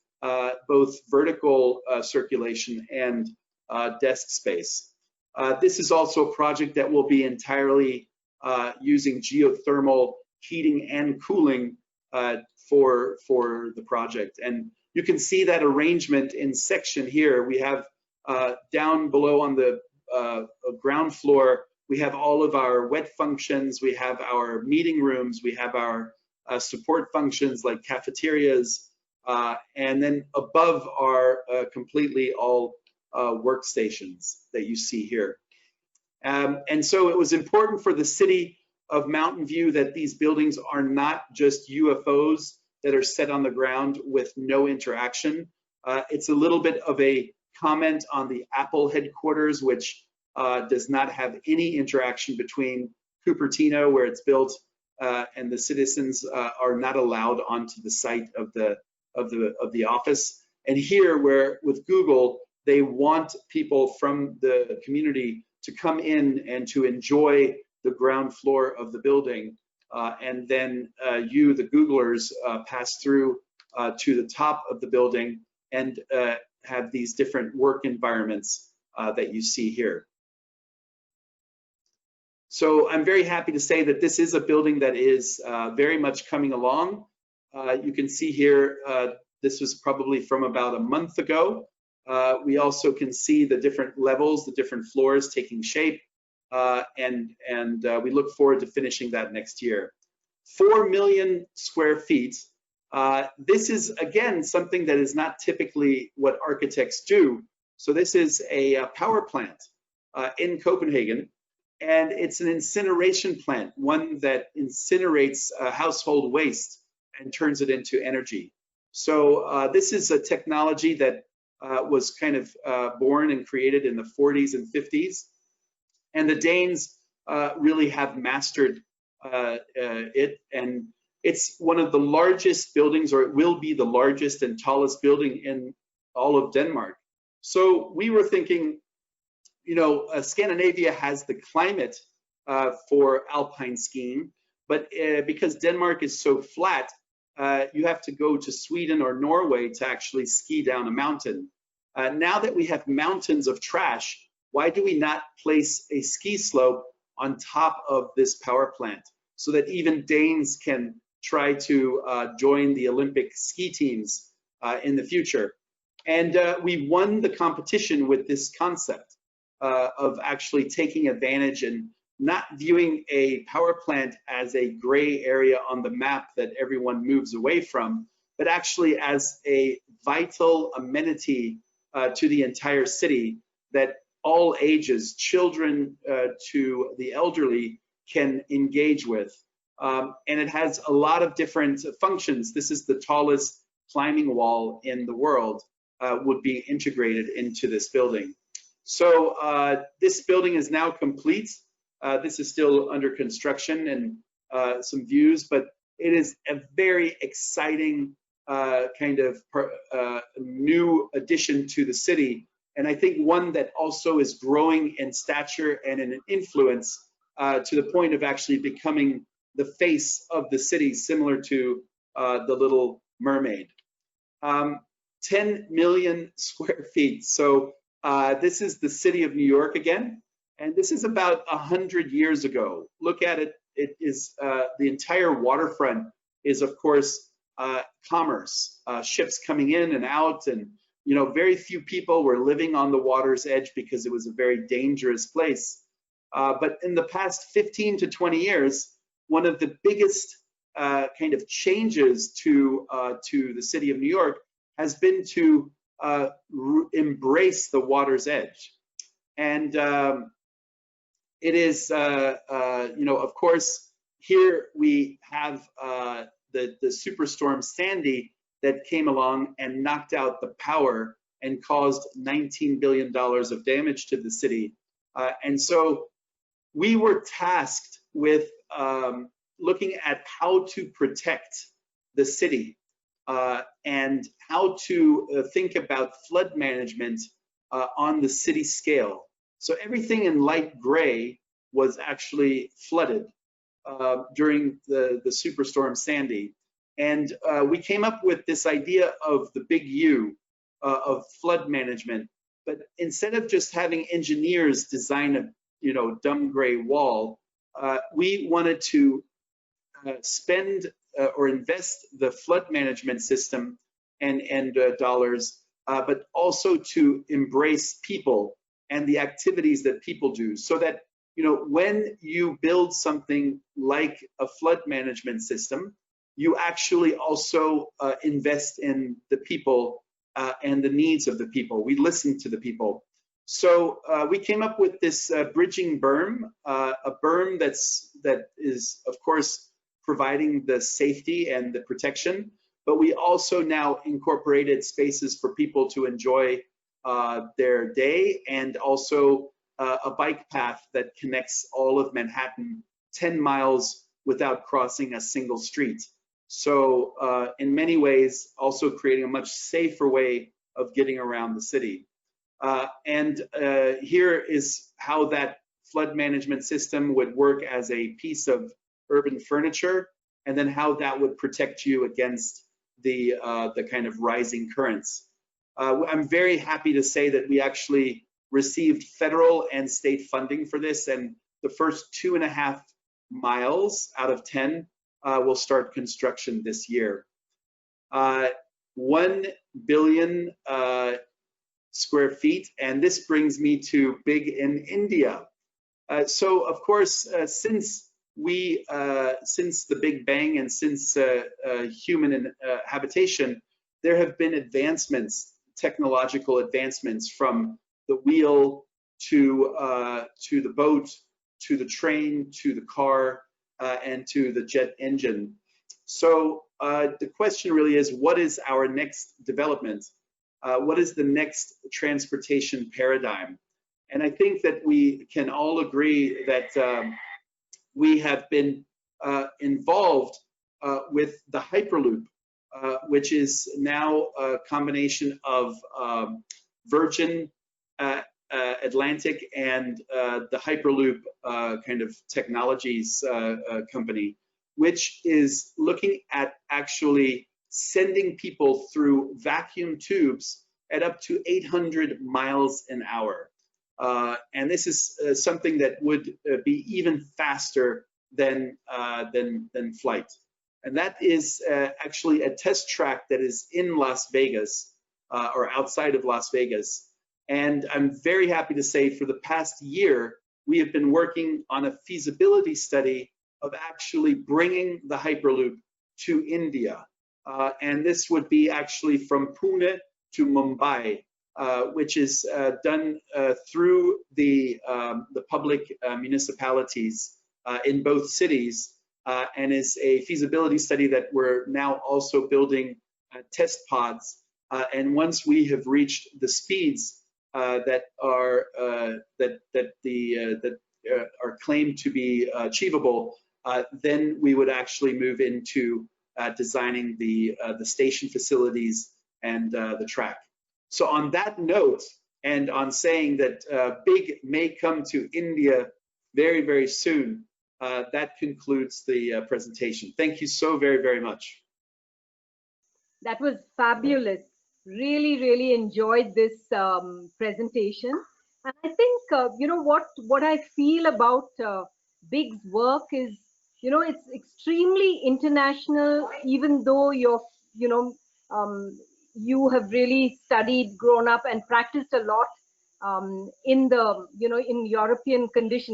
[SPEAKER 10] both vertical circulation and desk space. This is also a project that will be entirely using geothermal heating and cooling for the project. And you can see that arrangement in section here. We have down below on the ground floor, we have all of our wet functions, we have our meeting rooms, we have our support functions like cafeterias, and then above are completely all workstations that you see here. And so it was important for the city of Mountain View that these buildings are not just UFOs that are set on the ground with no interaction. It's a little bit of a comment on the Apple headquarters, which does not have any interaction between Cupertino, where it's built, and the citizens are not allowed onto the site of the office. And here, where with Google, they want people from the community to come in and to enjoy the ground floor of the building, and then you, the Googlers, pass through to the top of the building and have these different work environments that you see here. So I'm very happy to say that this is a building that is very much coming along. You can see here, this was probably from about a month ago. We also can see the different levels, the different floors taking shape, and we look forward to finishing that next year. 4 million square feet. This is, again, something that is not typically what architects do. So this is a power plant in Copenhagen, and it's an incineration plant, one that incinerates household waste and turns it into energy. So this is a technology that was kind of born and created in the 40s and 50s. And the Danes really have mastered it. And it's one of the largest buildings, or it will be the largest and tallest building in all of Denmark. So we were thinking, you know, Scandinavia has the climate for alpine skiing, but because Denmark is so flat, you have to go to Sweden or Norway to actually ski down a mountain. Now that we have mountains of trash, why do we not place a ski slope on top of this power plant so that even Danes can try to join the Olympic ski teams in the future? And we won the competition with this concept of actually taking advantage and not viewing a power plant as a gray area on the map that everyone moves away from, but actually as a vital amenity to the entire city that all ages, children to the elderly, can engage with. And it has a lot of different functions. This is the tallest climbing wall in the world, would be integrated into this building. So this building is now complete. This is still under construction and some views, but it is a very exciting kind of new addition to the city. And I think one that also is growing in stature and in influence to the point of actually becoming the face of the city, similar to the Little Mermaid. 10 million square feet. So this is the city of New York again, and this is about 100 years ago. Look at it. It is the entire waterfront is, of course, commerce, ships coming in and out, and you know, very few people were living on the water's edge because it was a very dangerous place. But in the past 15 to 20 years, one of the biggest kind of changes to the city of New York has been to embrace the water's edge. And it is, you know, of course, here we have the superstorm Sandy that came along and knocked out the power and caused $19 billion of damage to the city. And so we were tasked with looking at how to protect the city and how to think about flood management on the city scale. So everything in light gray was actually flooded during the superstorm Sandy. And we came up with this idea of the big U, of flood management. But instead of just having engineers design a dumb gray wall, we wanted to spend or invest the flood management system and dollars, but also to embrace people and the activities that people do, so that when you build something like a flood management system, you actually also invest in the people and the needs of the people. We listen to the people. So we came up with this bridging berm, a berm that is, of course, providing the safety and the protection, but we also now incorporated spaces for people to enjoy their day, and also a bike path that connects all of Manhattan 10 miles without crossing a single street. So in many ways, also creating a much safer way of getting around the city. And here is how that flood management system would work as a piece of urban furniture, and then how that would protect you against the kind of rising currents. I'm very happy to say that we actually received federal and state funding for this, and the first 2.5 miles out of 10 will start construction this year. 1 billion square feet, and this brings me to big in India. So of course, since the Big Bang and since human habitation, there have been advancements, technological advancements, from the wheel to the boat, to the train, to the car, and to the jet engine. So the question really is, what is our next development? What is the next transportation paradigm? And I think that we can all agree that we have been involved with the Hyperloop, which is now a combination of Virgin Atlantic and the Hyperloop kind of technologies company, which is looking at actually sending people through vacuum tubes at up to 800 miles an hour. And this is something that would be even faster than flight. And that is actually a test track that is in Las Vegas, or outside of Las Vegas. And I'm very happy to say, for the past year, we have been working on a feasibility study of actually bringing the Hyperloop to India. And this would be actually from Pune to Mumbai, which is done through the public municipalities in both cities, and is a feasibility study that we're now also building test pods. And once we have reached the speeds that are claimed to be achievable, then we would actually move into designing the station facilities and the track. So on that note, and on saying that big may come to India very, very soon, that concludes the presentation. Thank you so very, very much.
[SPEAKER 9] That was fabulous. Really, really enjoyed this presentation. And I think, what I feel about Big's work is, it's extremely international, even though you have really studied, grown up, and practiced a lot in European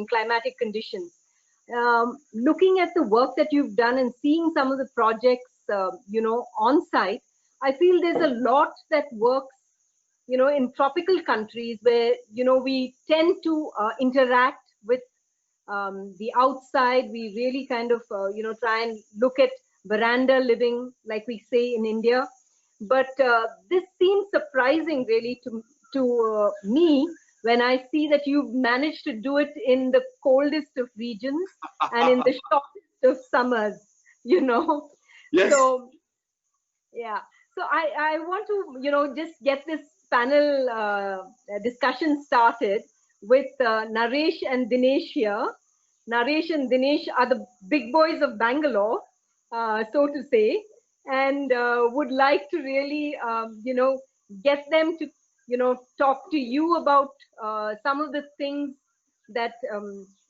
[SPEAKER 9] climatic conditions. Looking at the work that you've done and seeing some of the projects, on site, I feel there's a lot that works, in tropical countries where, we tend to interact with the outside. We really kind of, try and look at veranda living, like we say in India. But this seems surprising, really, to me, when I see that you've managed to do it in the coldest of regions and in the shortest of summers,
[SPEAKER 10] Yes.
[SPEAKER 9] So, yeah. So I want to, just get this panel discussion started with Naresh and Dinesh here. Naresh and Dinesh are the big boys of Bangalore, so to say, and would like to really, get them to, talk to you about some of the things that,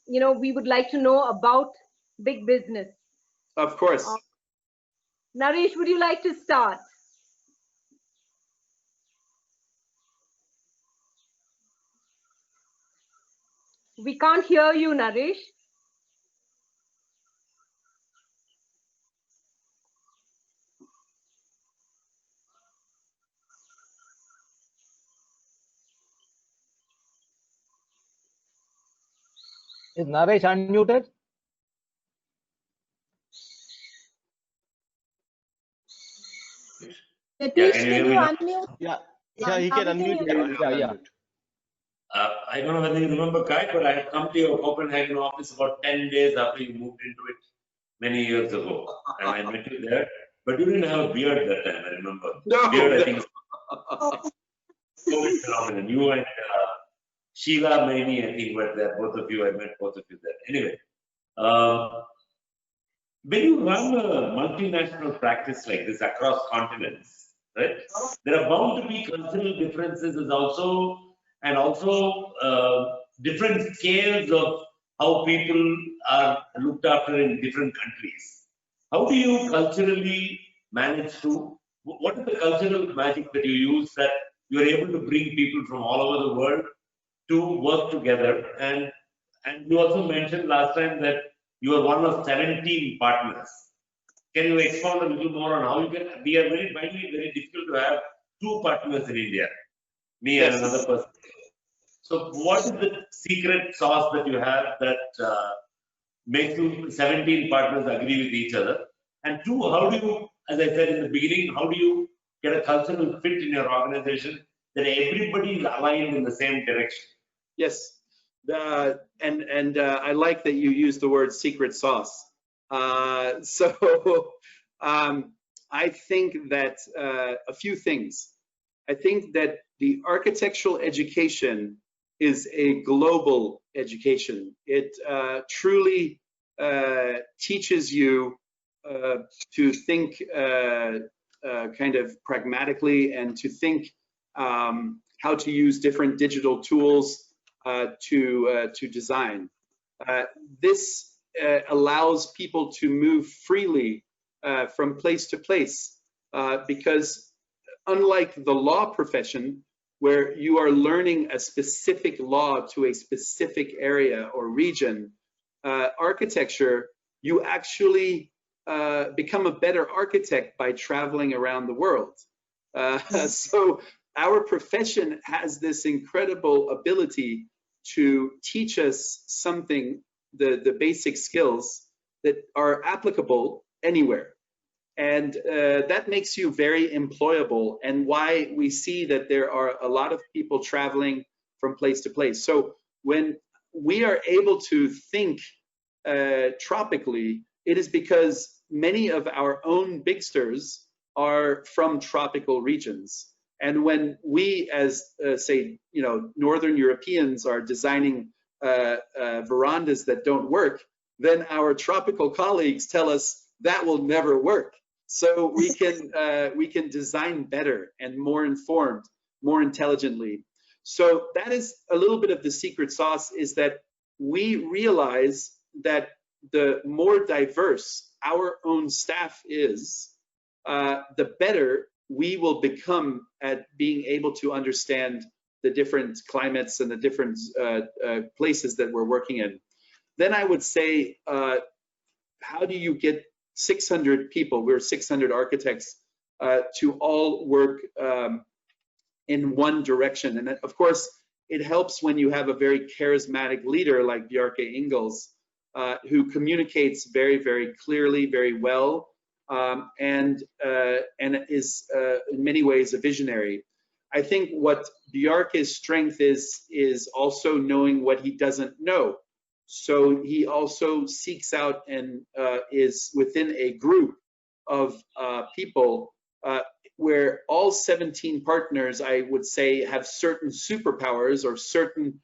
[SPEAKER 9] we would like to know about big business.
[SPEAKER 10] Of course.
[SPEAKER 9] Naresh, would you like to start? We can't hear you, Naresh.
[SPEAKER 8] Is Naresh unmuted?
[SPEAKER 6] Nitish, can you unmute?
[SPEAKER 8] Yeah, he can unmute. Yeah.
[SPEAKER 11] I don't know whether you remember, Kai, but I had come to your Copenhagen office about 10 days after you moved into it many years ago. And I met you there. But you didn't have a beard that time, I remember.
[SPEAKER 10] No.
[SPEAKER 11] Beard, I think. COVID phenomenon. You and Sheila Maini, I think, were there. Both of you, I met both of you there. Anyway, when you run a multinational practice like this across continents, right, there are bound to be cultural differences and also different scales of how people are looked after in different countries. How do you culturally manage to, what is the cultural magic that you use that you are able to bring people from all over the world to work together? And you also mentioned last time that you are one of 17 partners. Can you expound a little more on how you can? We are finding it very difficult to have 2 partners in India, me and another person. So, what is the secret sauce that you have that makes you 17 partners agree with each other? And 2, how do you, as I said in the beginning, how do you get a cultural fit in your organization that everybody is aligned in the same direction?
[SPEAKER 10] Yes, and I like that you use the word secret sauce. So I think that a few things. I think that the architectural education is a global education. It truly teaches you to think kind of pragmatically and to think how to use different digital tools to design. This allows people to move freely from place to place because unlike the law profession, where you are learning a specific law to a specific area or region, architecture, you actually become a better architect by traveling around the world. So our profession has this incredible ability to teach us something, the basic skills that are applicable anywhere. And that makes you very employable, and why we see that there are a lot of people traveling from place to place. So when we are able to think tropically, it is because many of our own bigsters are from tropical regions. And when we, as say, Northern Europeans are designing verandas that don't work, then our tropical colleagues tell us that will never work. So we can design better and more informed, more intelligently. So that is a little bit of the secret sauce, is that we realize that the more diverse our own staff is, the better we will become at being able to understand the different climates and the different places that we're working in. Then I would say, how do you get 600 people, we're 600 architects, to all work in one direction? And of course, it helps when you have a very charismatic leader like Bjarke Ingels, who communicates very, very clearly, very well, and is in many ways a visionary. I think what Bjarke's strength is also knowing what he doesn't know. So he also seeks out and is within a group of people where all 17 partners, I would say, have certain superpowers or certain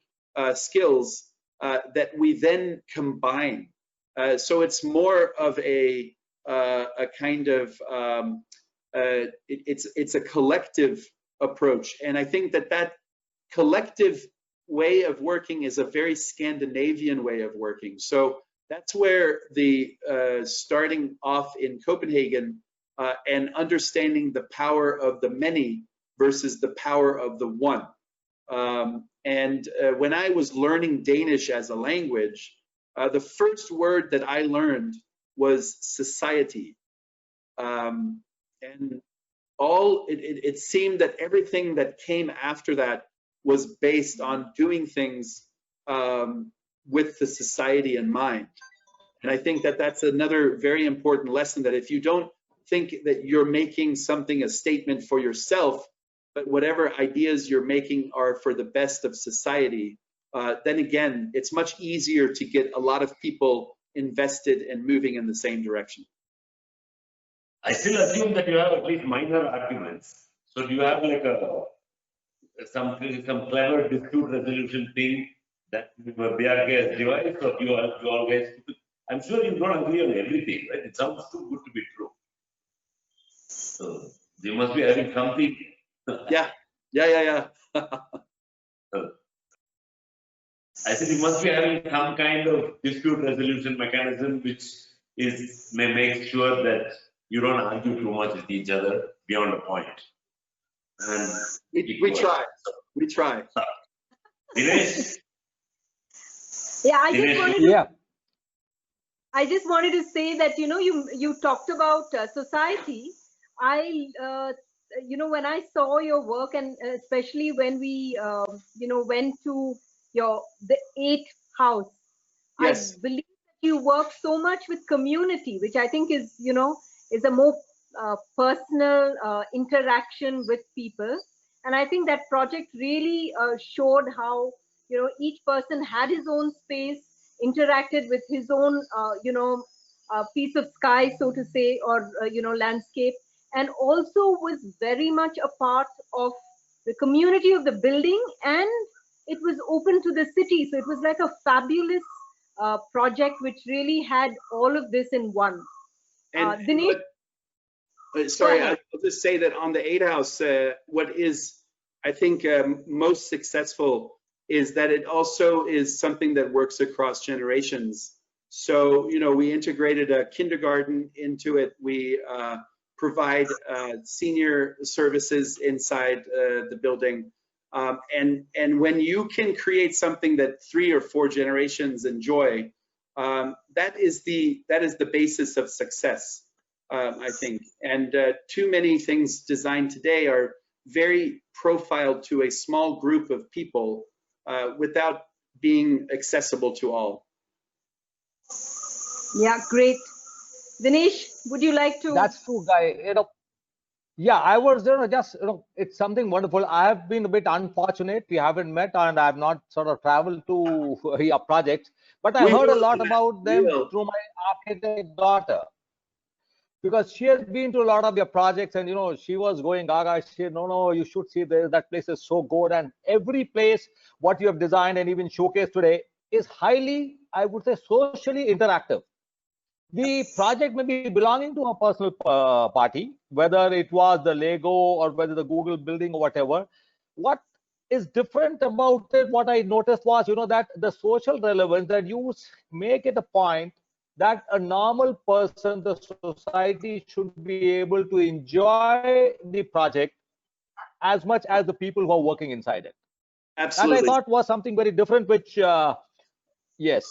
[SPEAKER 10] skills that we then combine. So it's more of a kind of it's a collective approach, and I think that collective way of working is a very Scandinavian way of working. So that's where the starting off in Copenhagen and understanding the power of the many versus the power of the one. When I was learning Danish as a language, the first word that I learned was society. And it seemed that everything that came after that was based on doing things with the society in mind. And I think that that's another very important lesson, that if you don't think that you're making something a statement for yourself, but whatever ideas you're making are for the best of society, then again, it's much easier to get a lot of people invested and moving in the same direction.
[SPEAKER 11] I still assume that you have at least minor arguments. So do you have like some clever dispute resolution thing that Bjarke has devised, or you all guys? I'm sure you don't agree on everything, right? It sounds too good to be true. So you must be having something.
[SPEAKER 10] Yeah.
[SPEAKER 11] I said you must be having some kind of dispute resolution mechanism which may make sure that you don't argue too much with each other beyond a point. And
[SPEAKER 10] we try. We try.
[SPEAKER 11] Dinesh?
[SPEAKER 9] Yeah,
[SPEAKER 11] Dinesh,
[SPEAKER 9] I just wanted to say that, you know, you talked about society. You know, when I saw your work, and especially when we, you know, went to the 8th house,
[SPEAKER 10] yes.
[SPEAKER 9] I believe that you work so much with community, which I think is, you know, is a more personal interaction with people. And I think that project really showed how, you know, each person had his own space, interacted with his own, you know, piece of sky, so to say, or, you know, landscape, and also was very much a part of the community of the building, and it was open to the city. So it was like a fabulous project which really had all of this in one.
[SPEAKER 10] And
[SPEAKER 9] Dinesh?
[SPEAKER 10] Sorry, I'll just say that on the 8 house, what is, I think, most successful is that it also is something that works across generations. So, you know, we integrated a kindergarten into it. We provide senior services inside the building. And when you can create something that 3 or 4 generations enjoy, that is the basis of success. I think, and too many things designed today are very profiled to a small group of people without being accessible to all.
[SPEAKER 9] Yeah, great. Dinesh, would you like to?
[SPEAKER 7] That's true, Guy. You know, yeah, I was, you know, just, you know, it's something wonderful. I have been a bit unfortunate. We haven't met, and I have not sort of traveled to your projects, but I heard a lot about them through my architect daughter, because she has been to a lot of your projects, and, you know, she was going gaga. She said, no, you should see this. That place is so good. And every place, what you have designed and even showcased today is highly, I would say, socially interactive. The project may be belonging to a personal party, whether it was the Lego or whether the Google building or whatever. What is different about it, what I noticed was, you know, that the social relevance, that you make it a point that a normal person, the society, should be able to enjoy the project as much as the people who are working inside it.
[SPEAKER 10] Absolutely.
[SPEAKER 7] And I thought was something very different, which, yes.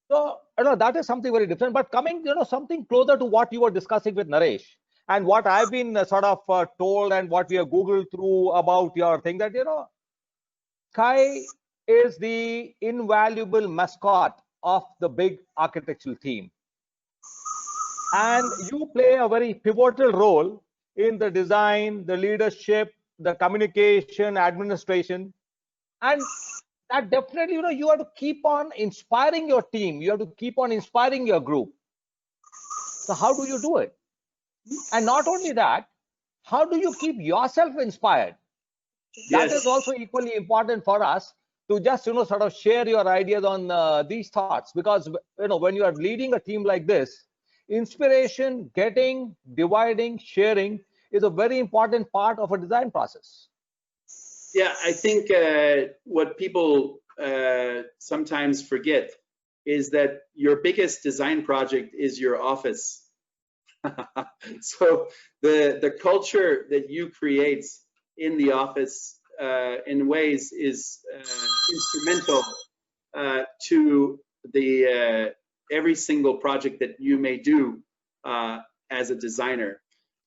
[SPEAKER 7] So, you know, that is something very different. But coming, you know, something closer to what you were discussing with Naresh, and what I've been sort of told, and what we have Googled through about your thing, that, you know, Kai is the invaluable mascot of the big architectural team. And you play a very pivotal role in the design, the leadership, the communication, administration. And that definitely, you know, you have to keep on inspiring your team. You have to keep on inspiring your group. So how do you do it? And not only that,
[SPEAKER 12] how do you keep yourself inspired? That
[SPEAKER 10] Yes.
[SPEAKER 12] is also equally important for us to just, sort of share your ideas on these thoughts, because, when you are leading a team like this, inspiration, getting, dividing, sharing is a very important part of a design process.
[SPEAKER 10] Yeah, I think what people sometimes forget is that your biggest design project is your office. So the culture that you create in the office in ways is instrumental to the every single project that you may do as a designer.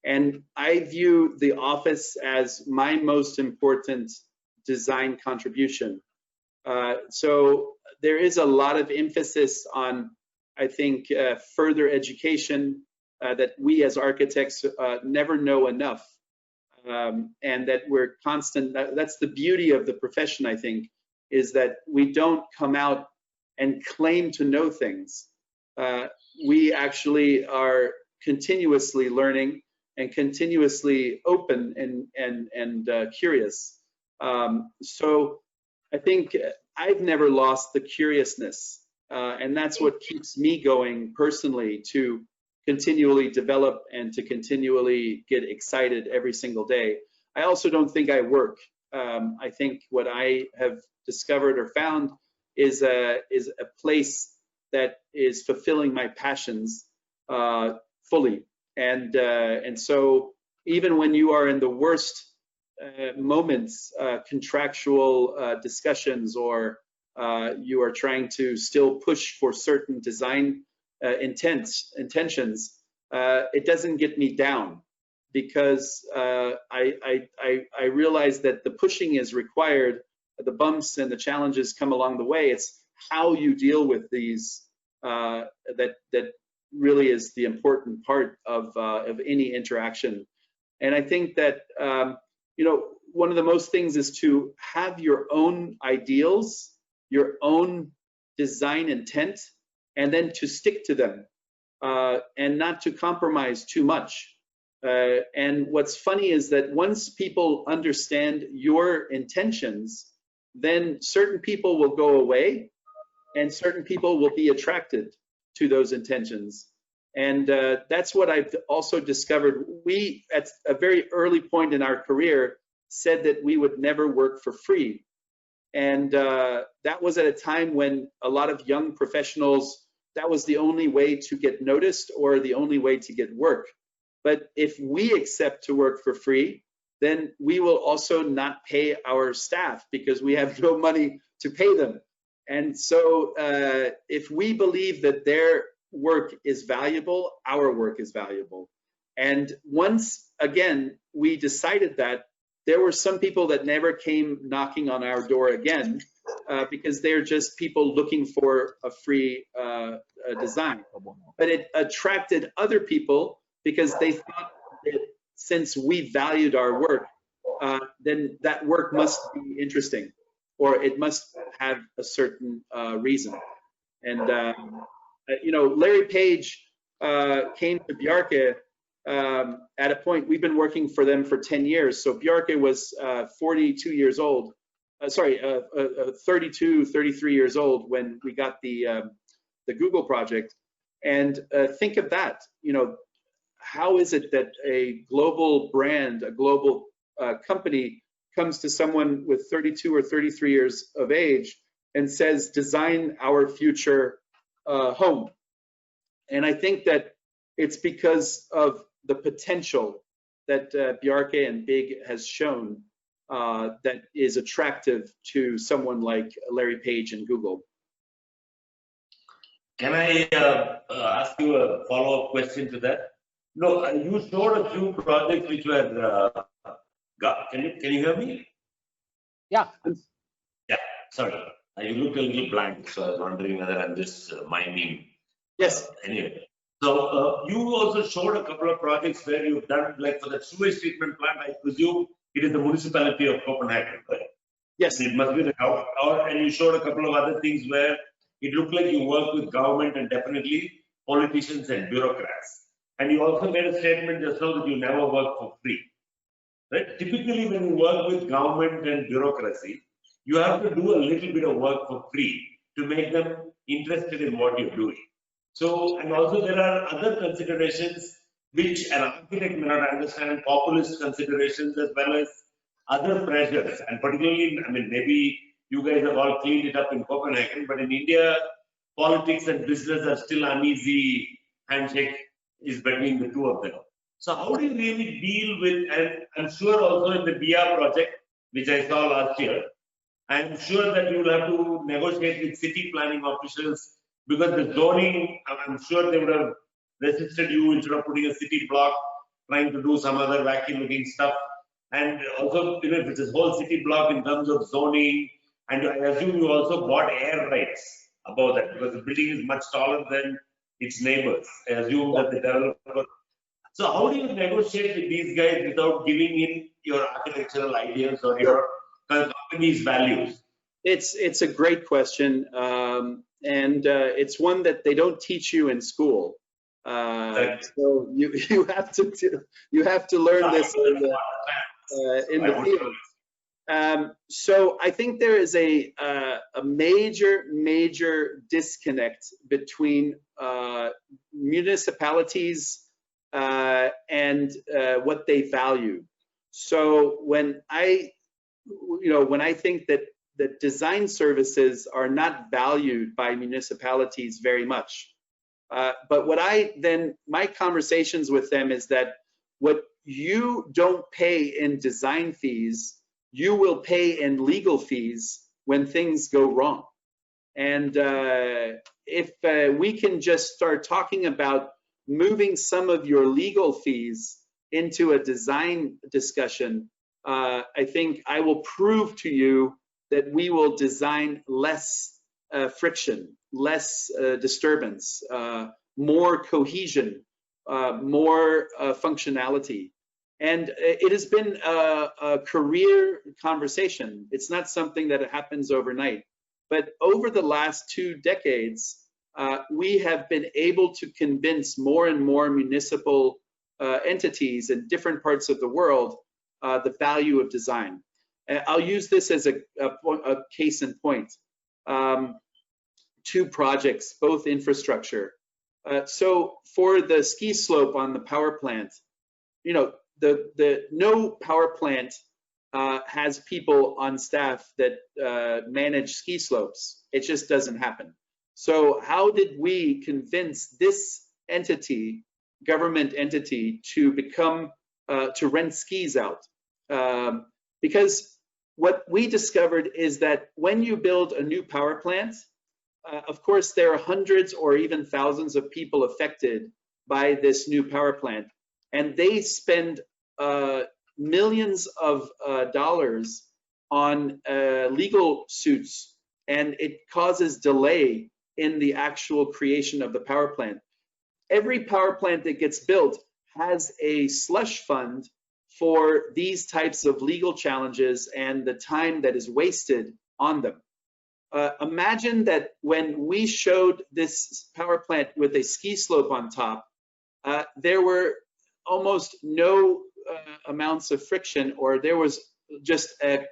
[SPEAKER 10] And I view the office as my most important design contribution. So there is a lot of emphasis on, I think, further education that we as architects never know enough. And that we're constant, that's the beauty of the profession, I think, is that we don't come out and claim to know things. We actually are continuously learning and continuously open and curious. So I think I've never lost the curiousness, and that's what keeps me going personally to continually develop and to continually get excited every single day. I also don't think I work. I think what I have discovered or found is a place that is fulfilling my passions fully. And so even when you are in the worst moments, contractual discussions, or you are trying to still push for certain design intentions, it doesn't get me down, because I realize that the pushing is required, the bumps and the challenges come along the way. It's how you deal with these that really is the important part of any interaction. And I think that one of the most things is to have your own ideals, your own design intent, and then to stick to them and not to compromise too much. And what's funny is that once people understand your intentions, then certain people will go away and certain people will be attracted to those intentions. And that's what I've also discovered. We, at a very early point in our career, said that we would never work for free. And that was at a time when a lot of young professionals, that was the only way to get noticed or the only way to get work. But if we accept to work for free, then we will also not pay our staff because we have no money to pay them. And so if we believe that their work is valuable, our work is valuable. And once again, we decided that, there were some people that never came knocking on our door again because they're just people looking for a free design. But it attracted other people because they thought that since we valued our work, then that work must be interesting, or it must have a certain reason. And Larry Page came to Bjarke at a point. We've been working for them for 10 years. So Bjarke was 42 years old, 32, 33 years old when we got the Google project. And think of that, how is it that a global brand, a global company comes to someone with 32 or 33 years of age and says, design our future home? And I think that it's because of the potential that Bjarke and Big has shown that is attractive to someone like Larry Page and Google.
[SPEAKER 11] Can I ask you a follow-up question to that? No, you showed a few projects which were. Can you hear me?
[SPEAKER 12] Yeah.
[SPEAKER 11] Yeah. Sorry, you looked a little blank, so I was wondering whether I'm just miming.
[SPEAKER 10] Yes.
[SPEAKER 11] Anyway, so you also showed a couple of projects where you've done, like for the sewage treatment plant. I presume it is the municipality of Copenhagen, right?
[SPEAKER 10] Yes.
[SPEAKER 11] It must be the government. And you showed a couple of other things where it looked like you work with government and definitely politicians and bureaucrats. And you also made a statement just now that you never work for free. right? Typically, when you work with government and bureaucracy, you have to do a little bit of work for free to make them interested in what you're doing. So, and also there are other considerations which an architect may not understand, populist considerations as well as other pressures. And particularly, I mean, maybe you guys have all cleaned it up in Copenhagen, but in India, politics and business are still uneasy. Handshake is between the two of them. So how do you really deal with, and I'm sure also in the BR project, which I saw last year, I'm sure that you will have to negotiate with city planning officials because the zoning, I'm sure they would have resisted you instead of putting a city block, trying to do some other wacky looking stuff. And also, you know, if it's a whole city block in terms of zoning, and I assume you also bought air rights above that because the building is much taller than its neighbors. I assume that the developer. So how do you negotiate with these guys without giving in your architectural ideas or your company's values?
[SPEAKER 10] It's a great question, and it's one that they don't teach you in school. So you have to learn this in the field. So I think there is a major disconnect between municipalities and what they value. So when I think that design services are not valued by municipalities very much, but my conversations with them is that what you don't pay in design fees, you will pay in legal fees when things go wrong. And if we can just start talking about moving some of your legal fees into a design discussion, I think I will prove to you that we will design less friction, less disturbance, more cohesion, more functionality. And it has been a career conversation. It's not something that happens overnight. But over the last 2 decades, we have been able to convince more and more municipal entities in different parts of the world the value of design. I'll use this as a case in point. 2 projects, both infrastructure. So for the ski slope on the power plant, you know, no power plant has people on staff that manage ski slopes. It just doesn't happen. So how did we convince this entity, government entity, to become to rent skis out? Because what we discovered is that when you build a new power plant, of course, there are hundreds or even thousands of people affected by this new power plant, and they spend millions of dollars on legal suits, and it causes delay in the actual creation of the power plant. Every power plant that gets built has a slush fund for these types of legal challenges and the time that is wasted on them. Imagine that when we showed this power plant with a ski slope on top, there were almost no amounts of friction, or there was just a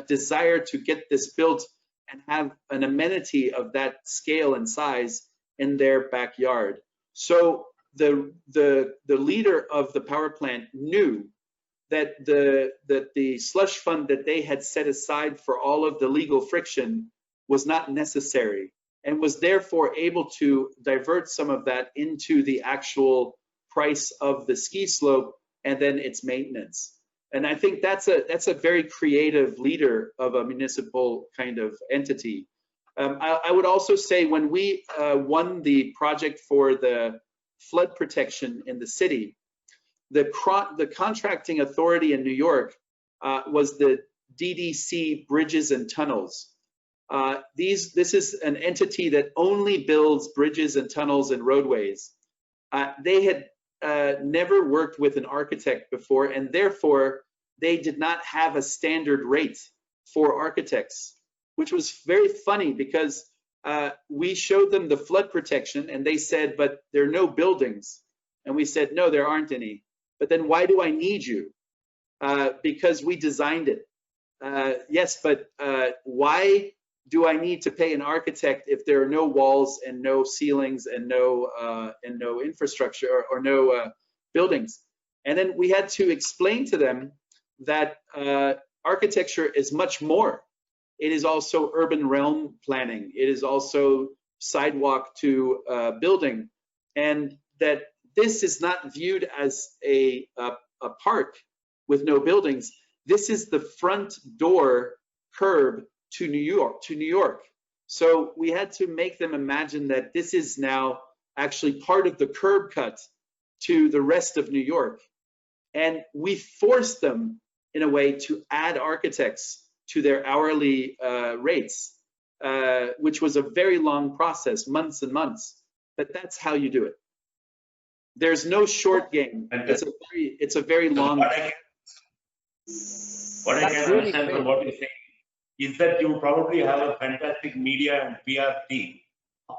[SPEAKER 10] desire to get this built and have an amenity of that scale and size in their backyard. So the leader of the power plant knew that the slush fund that they had set aside for all of the legal friction was not necessary, and was therefore able to divert some of that into the actual price of the ski slope and then its maintenance. And I think that's a very creative leader of a municipal kind of entity. I would also say when we won the project for the flood protection in the city, the contracting authority in New York was the DDC Bridges and Tunnels. This is an entity that only builds bridges and tunnels and roadways. They had never worked with an architect before, and therefore they did not have a standard rate for architects, which was very funny because we showed them the flood protection and they said, but there are no buildings. And we said, no, there aren't any. But then why do I need you? because we designed it. Yes, but why do I need to pay an architect if there are no walls and no ceilings and no infrastructure or no buildings? And then we had to explain to them that architecture is much more. It is also urban realm planning. It is also sidewalk to building, and that this is not viewed as a park with no buildings. This is the front door curb to New York. So we had to make them imagine that this is now actually part of the curb cut to the rest of New York. And we forced them in a way to add architects to their hourly rates, which was a very long process, months and months. But that's how you do it. There's no short game. It's a very long.
[SPEAKER 11] What I can understand from what you're saying is that you probably have a fantastic media and PR team.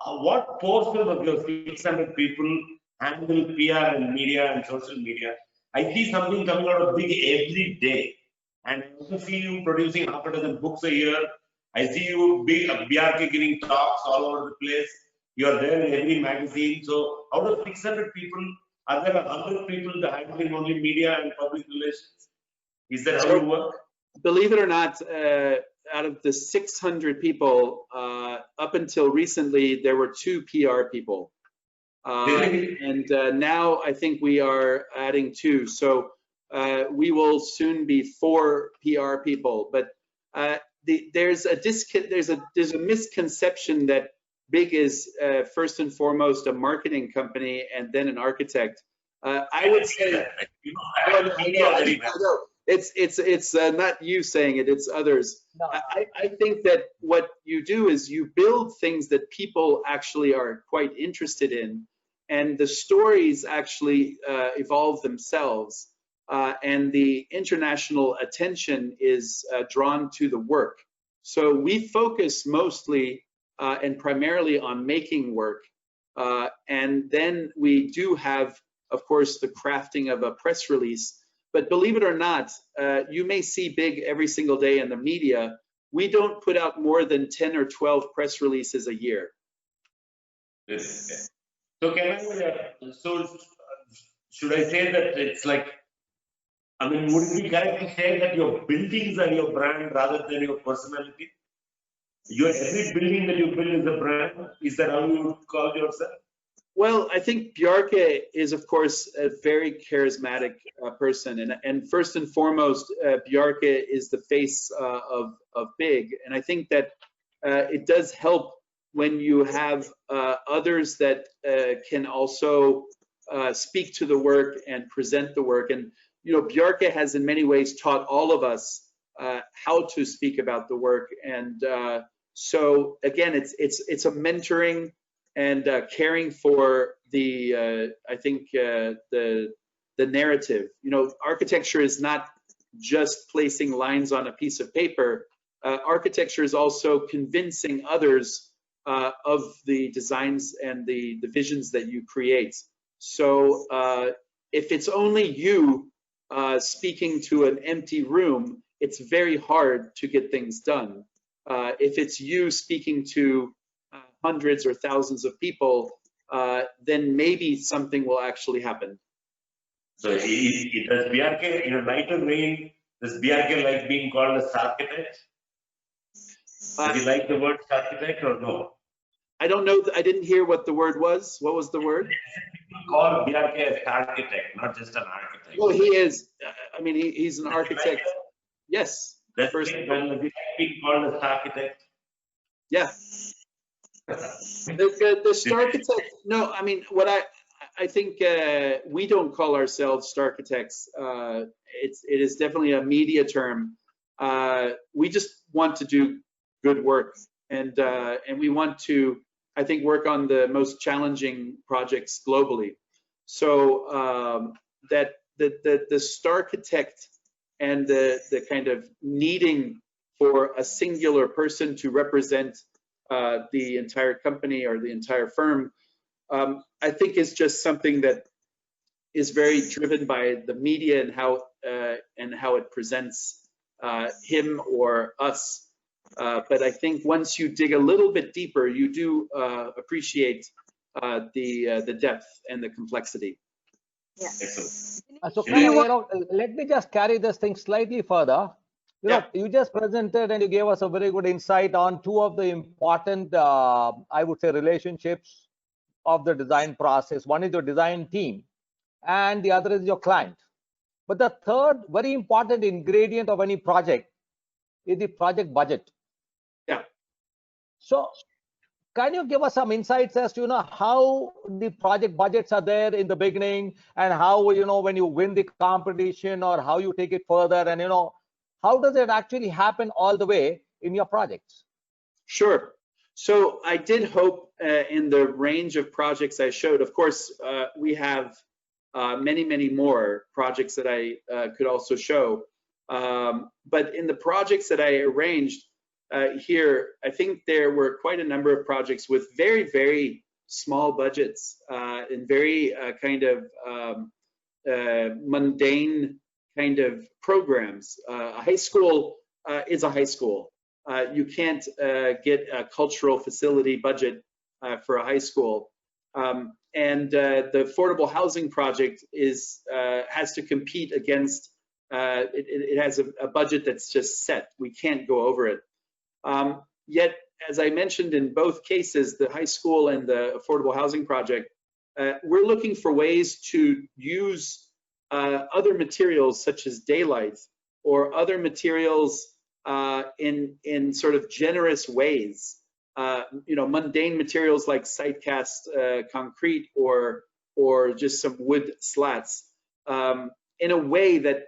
[SPEAKER 11] What portion of your 600 people handle PR and media and social media? I see something coming out of Big every day. And I also see you producing half a dozen books a year. I see you Bjarke giving talks all over the place. You are there in every magazine. So out of 600 people, are there 100 people that are handling only media and public relations? Is that how you work?
[SPEAKER 10] Believe it or not, out of the 600 people, up until recently, there were 2 PR people. And now I think we are adding 2. So we will soon be 4 PR people. But there's a misconception that Big is first and foremost a marketing company and then an architect. I would say, it's not you saying it, it's others. No. I think that what you do is you build things that people actually are quite interested in, and the stories actually evolve themselves, and the international attention is drawn to the work. So we focus mostly and primarily on making work, and then we do have, of course, the crafting of a press release. But believe it or not, you may see Big every single day in the media. We don't put out more than 10 or 12 press releases a year.
[SPEAKER 11] So can I, should I say that it's like, I mean, would it be correct to say that your buildings are your brand rather than your personality? Every building that you build is a brand. Is that how you would call yourself?
[SPEAKER 10] Well, I think Bjarke is, of course, a very charismatic person, and first and foremost, Bjarke is the face of Big, and I think that it does help when you have others that can also speak to the work and present the work. And Bjarke has in many ways taught all of us how to speak about the work, and so again, it's a mentoring and caring for the I think the narrative. Architecture is not just placing lines on a piece of paper. Architecture is also convincing others of the designs and the visions that you create. So if it's only you speaking to an empty room, it's very hard to get things done. If it's you speaking to hundreds or thousands of people, then maybe something will actually happen.
[SPEAKER 11] So does Bjarke, in a lighter vein, does Bjarke like being called a architect? Does he like the word architect or no?
[SPEAKER 10] I don't know. I didn't hear what the word was. What was the word?
[SPEAKER 11] People call Bjarke as architect, not just an architect.
[SPEAKER 10] Well, he is. I mean, he's an architect. Yes.
[SPEAKER 11] That's first. When being called as architect.
[SPEAKER 10] Yeah. The star architect. No, I mean, what I think we don't call ourselves star architects. It is definitely a media term. We just want to do good work, and we want to, I think, work on the most challenging projects globally. So that the star architect and the kind of needing for a singular person to represent the entire company or the entire firm, I think is just something that is very driven by the media and how and how it presents him or us. But I think once you dig a little bit deeper, you do appreciate the depth and the complexity.
[SPEAKER 9] Yeah.
[SPEAKER 12] So let me just carry this thing slightly further. You just presented and you gave us a very good insight on two of the important, I would say, relationships of the design process. One is your design team, and the other is your client. But the third very important ingredient of any project is the project budget.
[SPEAKER 10] Yeah.
[SPEAKER 12] So can you give us some insights as to how the project budgets are there in the beginning, and how when you win the competition, or how you take it further, and how does it actually happen all the way in your projects?
[SPEAKER 10] Sure. So I did hope in the range of projects I showed, of course, we have many more projects that I could also show. But in the projects that I arranged here, I think there were quite a number of projects with very small budgets and very kind of mundane kind of programs. A high school is a high school. You can't get a cultural facility budget for a high school. And the affordable housing project has to compete against, it has a budget that's just set. We can't go over it. Yet, as I mentioned in both cases, the high school and the affordable housing project, we're looking for ways to use other materials such as daylight or other materials in sort of generous ways. Mundane materials like site cast concrete or just some wood slats in a way that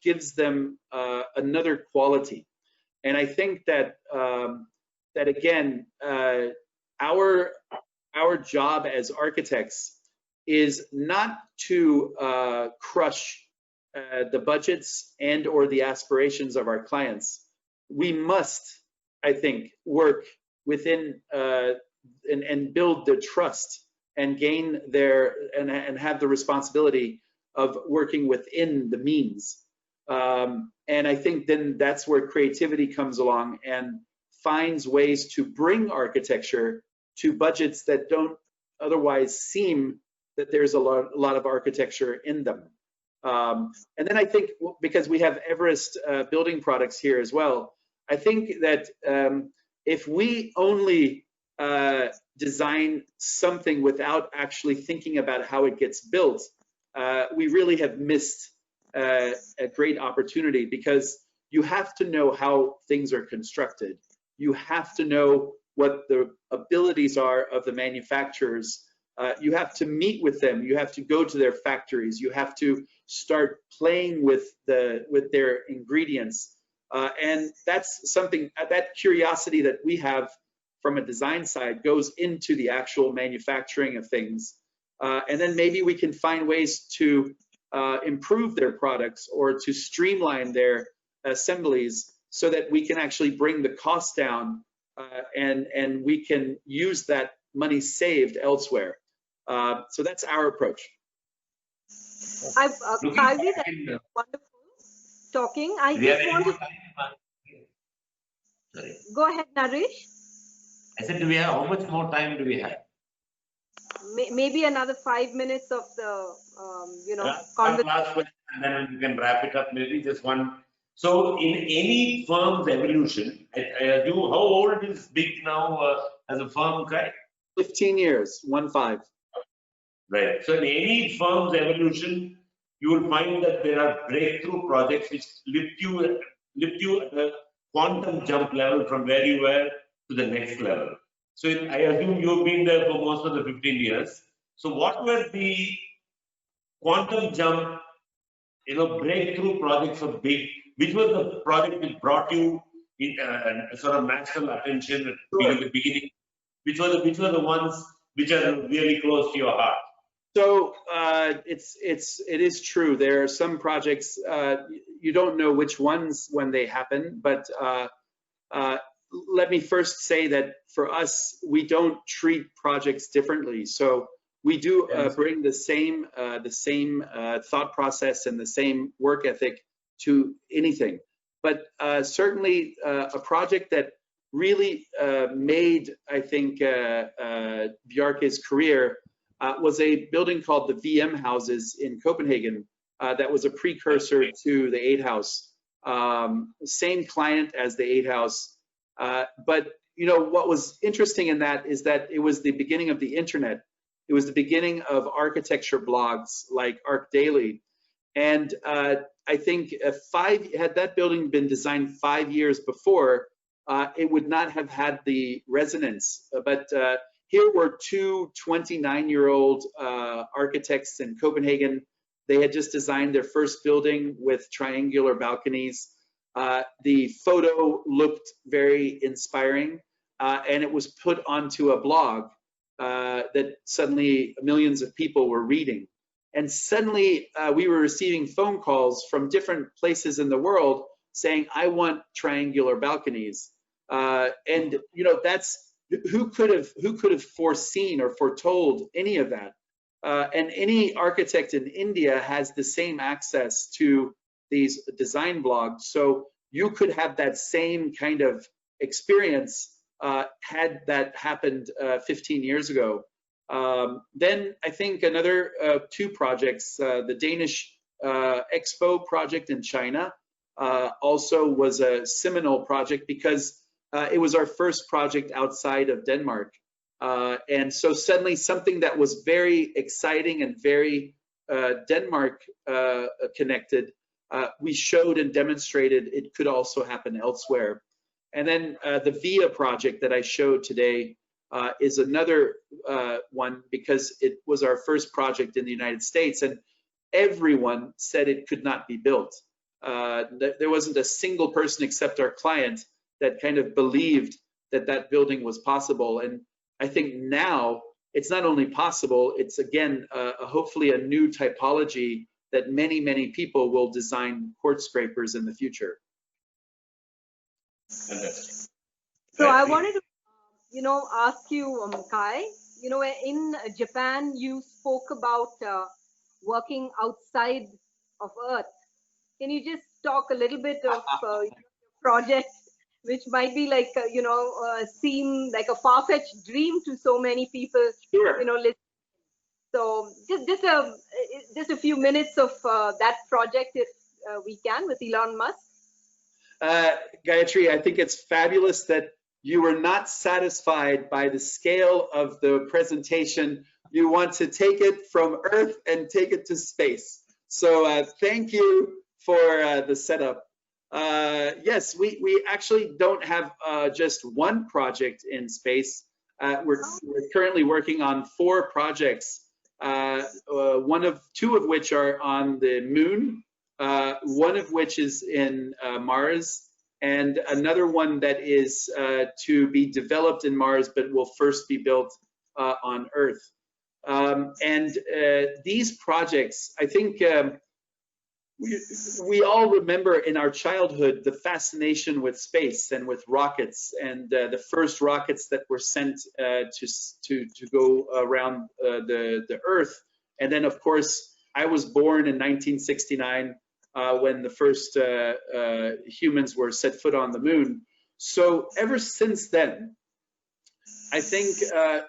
[SPEAKER 10] gives them another quality. And I think that that again, our job as architects is not to crush the budgets and or the aspirations of our clients. We must, I think, work within and build the trust and gain their and have the responsibility of working within the means. And I think then that's where creativity comes along and finds ways to bring architecture to budgets that don't otherwise seem that there's a lot of architecture in them. And then I think, because we have Everest building products here as well, I think that if we only design something without actually thinking about how it gets built, we really have missed a great opportunity, because you have to know how things are constructed. You have to know what the abilities are of the manufacturers. You have to meet with them. You have to go to their factories. You have to start playing with their ingredients. And that's something, that curiosity that we have from a design side goes into the actual manufacturing of things. And then maybe we can find ways to improve their products or to streamline their assemblies so that we can actually bring the cost down and we can use that money saved elsewhere. So that's our approach.
[SPEAKER 9] Kai-Uwe, that was wonderful talking. I just wanted
[SPEAKER 11] Sorry.
[SPEAKER 9] Go ahead, Naresh.
[SPEAKER 11] I said, how much more time do we have?
[SPEAKER 9] Maybe another 5 minutes of the,
[SPEAKER 11] conversation. Last question, and then you can wrap it up. Maybe just one. So, in any firm's evolution, how old is Big now as a firm, Kai?
[SPEAKER 10] 15 years, 1-5.
[SPEAKER 11] Right. So, in any firm's evolution, you will find that there are breakthrough projects which lift you at a quantum jump level from where you were to the next level. So I assume you've been there for most of the 15 years. So what were the quantum jump, breakthrough projects of Big? Which was the project which brought you in sort of national attention at the beginning? Which were the ones which are really close to your heart?
[SPEAKER 10] So it is true. There are some projects you don't know which ones when they happen, but let me first say that for us, we don't treat projects differently. So we do bring the same thought process and the same work ethic to anything. But certainly a project that really made, I think, Bjarke's career was a building called the VM houses in Copenhagen. That was a precursor to the 8 House. Same client as the 8 House. But you know what was interesting in that is that it was the beginning of the internet. It was the beginning of architecture blogs like ArcDaily. And I think had that building been designed 5 years before, it would not have had the resonance. But here were two 29-year-old architects in Copenhagen. They had just designed their first building with triangular balconies. The photo looked very inspiring, and it was put onto a blog that suddenly millions of people were reading. And suddenly we were receiving phone calls from different places in the world saying, I want triangular balconies. And you know, that's who could have foreseen or foretold any of that? And any architect in India has the same access to these design blogs. So you could have that same kind of experience had that happened 15 years ago. Then I think another 2 projects, the Danish Expo project in China also was a seminal project because it was our first project outside of Denmark. And so suddenly something that was very exciting and very Denmark connected, we showed and demonstrated it could also happen elsewhere. And then the VIA project that I showed today is another one because it was our first project in the United States, and everyone said it could not be built. There wasn't a single person except our client that kind of believed that that building was possible. And I think now it's not only possible, it's again, hopefully a new typology that many, many people will design court scrapers in the future.
[SPEAKER 9] So I wanted to, you know, ask you, Kai, you know, in Japan, you spoke about working outside of Earth. Can you just talk a little bit of your project, which might be like, you know, seem like a far-fetched dream to so many people,
[SPEAKER 10] Sure.
[SPEAKER 9] you know, listening. So just a few minutes of that project, if we can, with Elon Musk.
[SPEAKER 10] Gayatri, I think it's fabulous that you were not satisfied by the scale of the presentation. You want to take it from Earth and take it to space. So thank you for the setup. Yes, we actually don't have just one project in space. We're currently working on 4 projects, 2 of which are on the moon, 1 of which is in Mars, and another one that is to be developed in Mars, but will first be built on Earth. And these projects, I think we all remember in our childhood the fascination with space and with rockets, and the first rockets that were sent to go around the Earth. And then, of course, I was born in 1969 when the first humans were set foot on the moon. So ever since then, I think,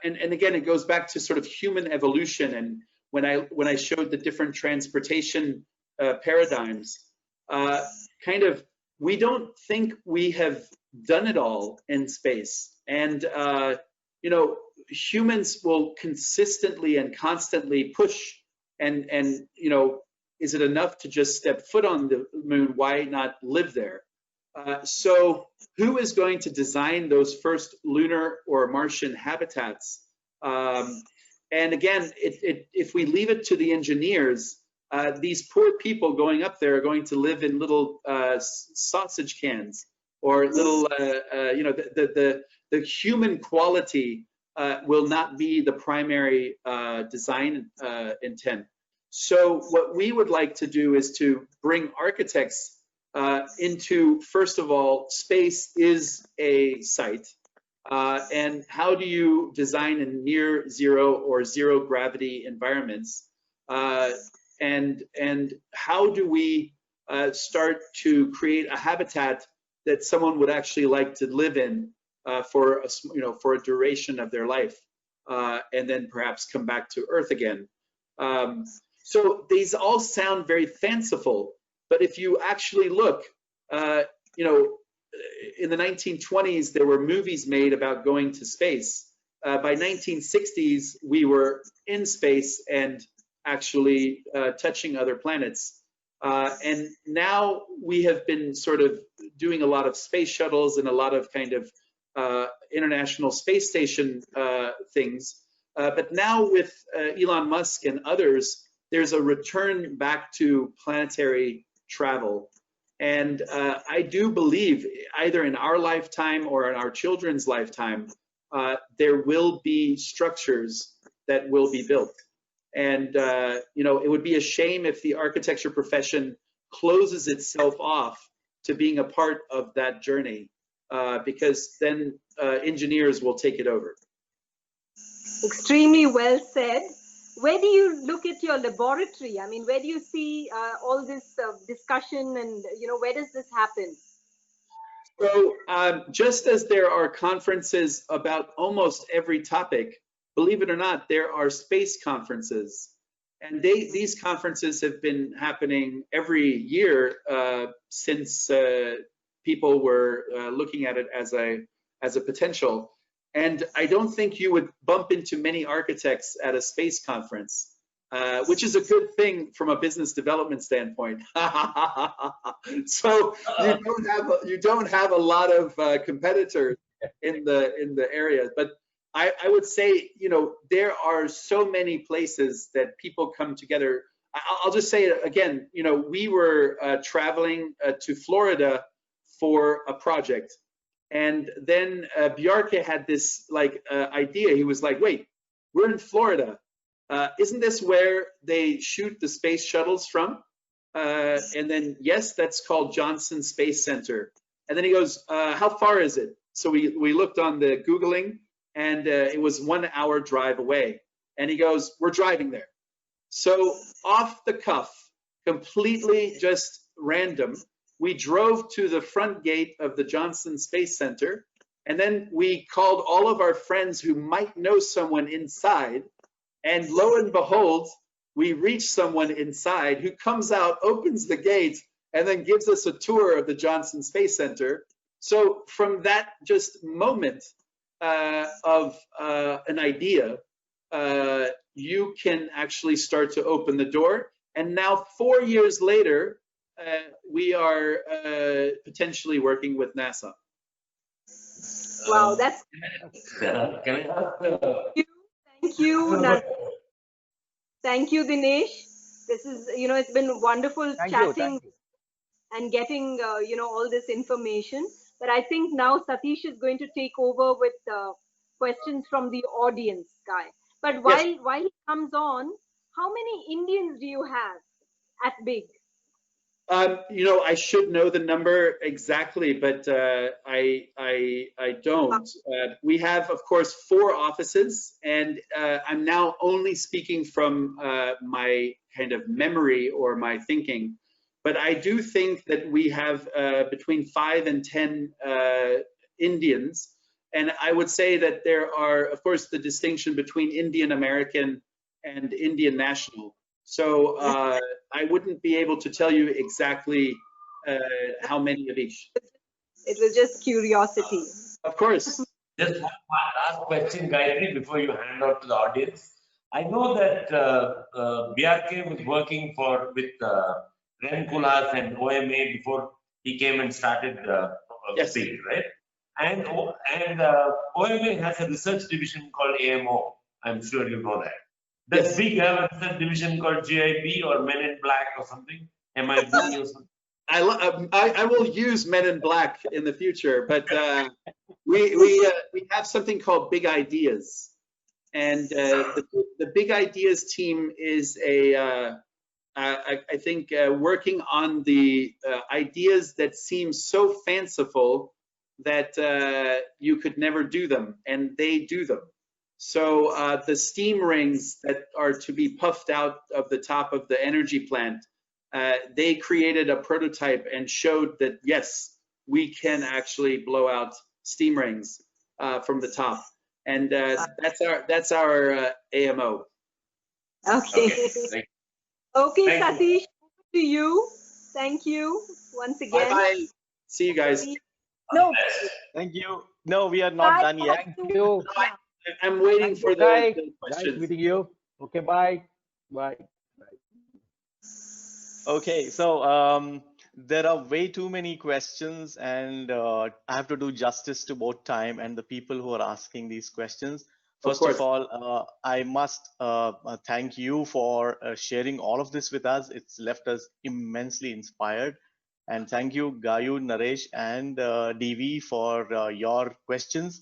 [SPEAKER 10] and again, it goes back to sort of human evolution. And when I showed the different transportation paradigms, kind of, we don't think we have done it all in space. And, you know, humans will consistently and constantly push and, you know, is it enough to just step foot on the moon? Why not live there? So who is going to design those first lunar or Martian habitats? And again, if we leave it to the engineers, these poor people going up there are going to live in little sausage cans or little, you know, the human quality will not be the primary design intent. So what we would like to do is to bring architects into, first of all, space is a site. and how do you design in near zero or zero gravity environments, and how do we start to create a habitat that someone would actually like to live in for a duration of their life, and then perhaps come back to Earth again. So these all sound very fanciful, but if you actually look, in the 1920s, there were movies made about going to space. By 1960s, we were in space and actually touching other planets. And now we have been sort of doing a lot of space shuttles and a lot of kind of International Space Station things. But now with Elon Musk and others, there's a return back to planetary travel. And I do believe either in our lifetime or in our children's lifetime, there will be structures that will be built. And, it would be a shame if the architecture profession closes itself off to being a part of that journey, because then engineers will take it over.
[SPEAKER 9] Extremely well said. Where do you look at your laboratory? I mean, where do you see all this discussion, and where does this happen?
[SPEAKER 10] So just as there are conferences about almost every topic, believe it or not, there are space conferences. And these conferences have been happening every year since people were looking at it as a potential. And I don't think you would bump into many architects at a space conference, which is a good thing from a business development standpoint. So you don't have a lot of competitors in the area. But I would say, there are so many places that people come together. I'll just say it again. We were traveling to Florida for a project. And then Bjarke had this idea. He was like, wait, we're in Florida. Isn't this where they shoot the space shuttles from? And then, yes, that's called Johnson Space Center. And then he goes, how far is it? So we looked on the Googling, and it was 1 hour drive away. And he goes, we're driving there. So off the cuff, completely just random, we drove to the front gate of the Johnson Space Center, and then we called all of our friends who might know someone inside, and lo and behold, we reached someone inside who comes out, opens the gate, and then gives us a tour of the Johnson Space Center. So from that just moment of an idea, you can actually start to open the door. And now 4 years later, we are potentially working with NASA.
[SPEAKER 9] Wow, that's
[SPEAKER 11] Can I ask?
[SPEAKER 9] Thank you, thank you, Dinesh. This is, it's been wonderful chatting and getting, all this information. But I think now Satish is going to take over with questions from the audience, Kai. But while he comes on, how many Indians do you have at BIG?
[SPEAKER 10] I should know the number exactly, but I don't. We have, of course, 4 offices, and I'm now only speaking from my kind of memory or my thinking. But I do think that we have between 5 and 10 Indians, and I would say that there are, of course, the distinction between Indian American and Indian national. So I wouldn't be able to tell you exactly how many of each.
[SPEAKER 9] It was just curiosity.
[SPEAKER 10] Of course.
[SPEAKER 11] Just one last question, Gayatri, before you hand out to the audience. I know that Bjarke was working with Ren Kulas and OMA before he came and started BIG, right? And OMA has a research division called AMO. I'm sure you know that. Does BIG have a research division called GIB or Men in Black or something? Am I doing or something?
[SPEAKER 10] I will use Men in Black in the future, but we have something called Big Ideas, and the Big Ideas team is I think working on the ideas that seem so fanciful that you could never do them, and they do them. So the steam rings that are to be puffed out of the top of the energy plant, they created a prototype and showed that yes, we can actually blow out steam rings from the top, and that's our AMO.
[SPEAKER 9] Okay.
[SPEAKER 11] Thank
[SPEAKER 9] Okay,
[SPEAKER 11] you.
[SPEAKER 9] Satish, to you. Thank you once again.
[SPEAKER 10] Bye-bye. See you guys.
[SPEAKER 9] No,
[SPEAKER 13] Thank you. No, we are not done yet.
[SPEAKER 12] Thank you.
[SPEAKER 9] yeah.
[SPEAKER 10] I'm waiting for
[SPEAKER 12] Kai.
[SPEAKER 10] the
[SPEAKER 12] Nice
[SPEAKER 10] questions.
[SPEAKER 12] meeting you. Okay, bye. Bye.
[SPEAKER 13] Okay, so there are way too many questions, and I have to do justice to both time and the people who are asking these questions. First of all, I must thank you for sharing all of this with us. It's left us immensely inspired. And thank you, Gayu, Naresh, and DV for your questions,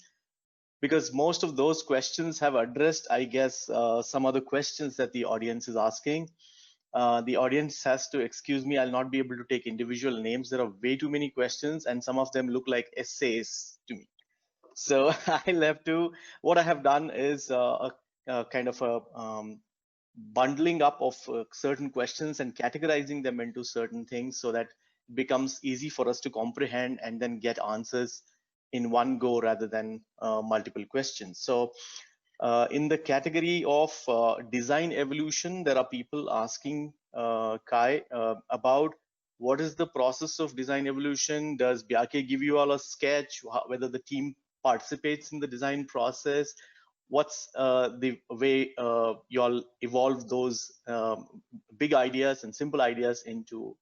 [SPEAKER 13] because most of those questions have addressed, I guess, some other questions that the audience is asking. The audience has to excuse me, I'll not be able to take individual names. There are way too many questions, and some of them look like essays to me. So I'll have to, what I have done is a kind of a bundling up of certain questions and categorizing them into certain things so that it becomes easy for us to comprehend and then get answers in one go rather than multiple questions. So in the category of design evolution, there are people asking Kai about what is the process of design evolution? Does Bjarke give you all a sketch, whether the team participates in the design process? What's the way you all evolve those big ideas and simple ideas into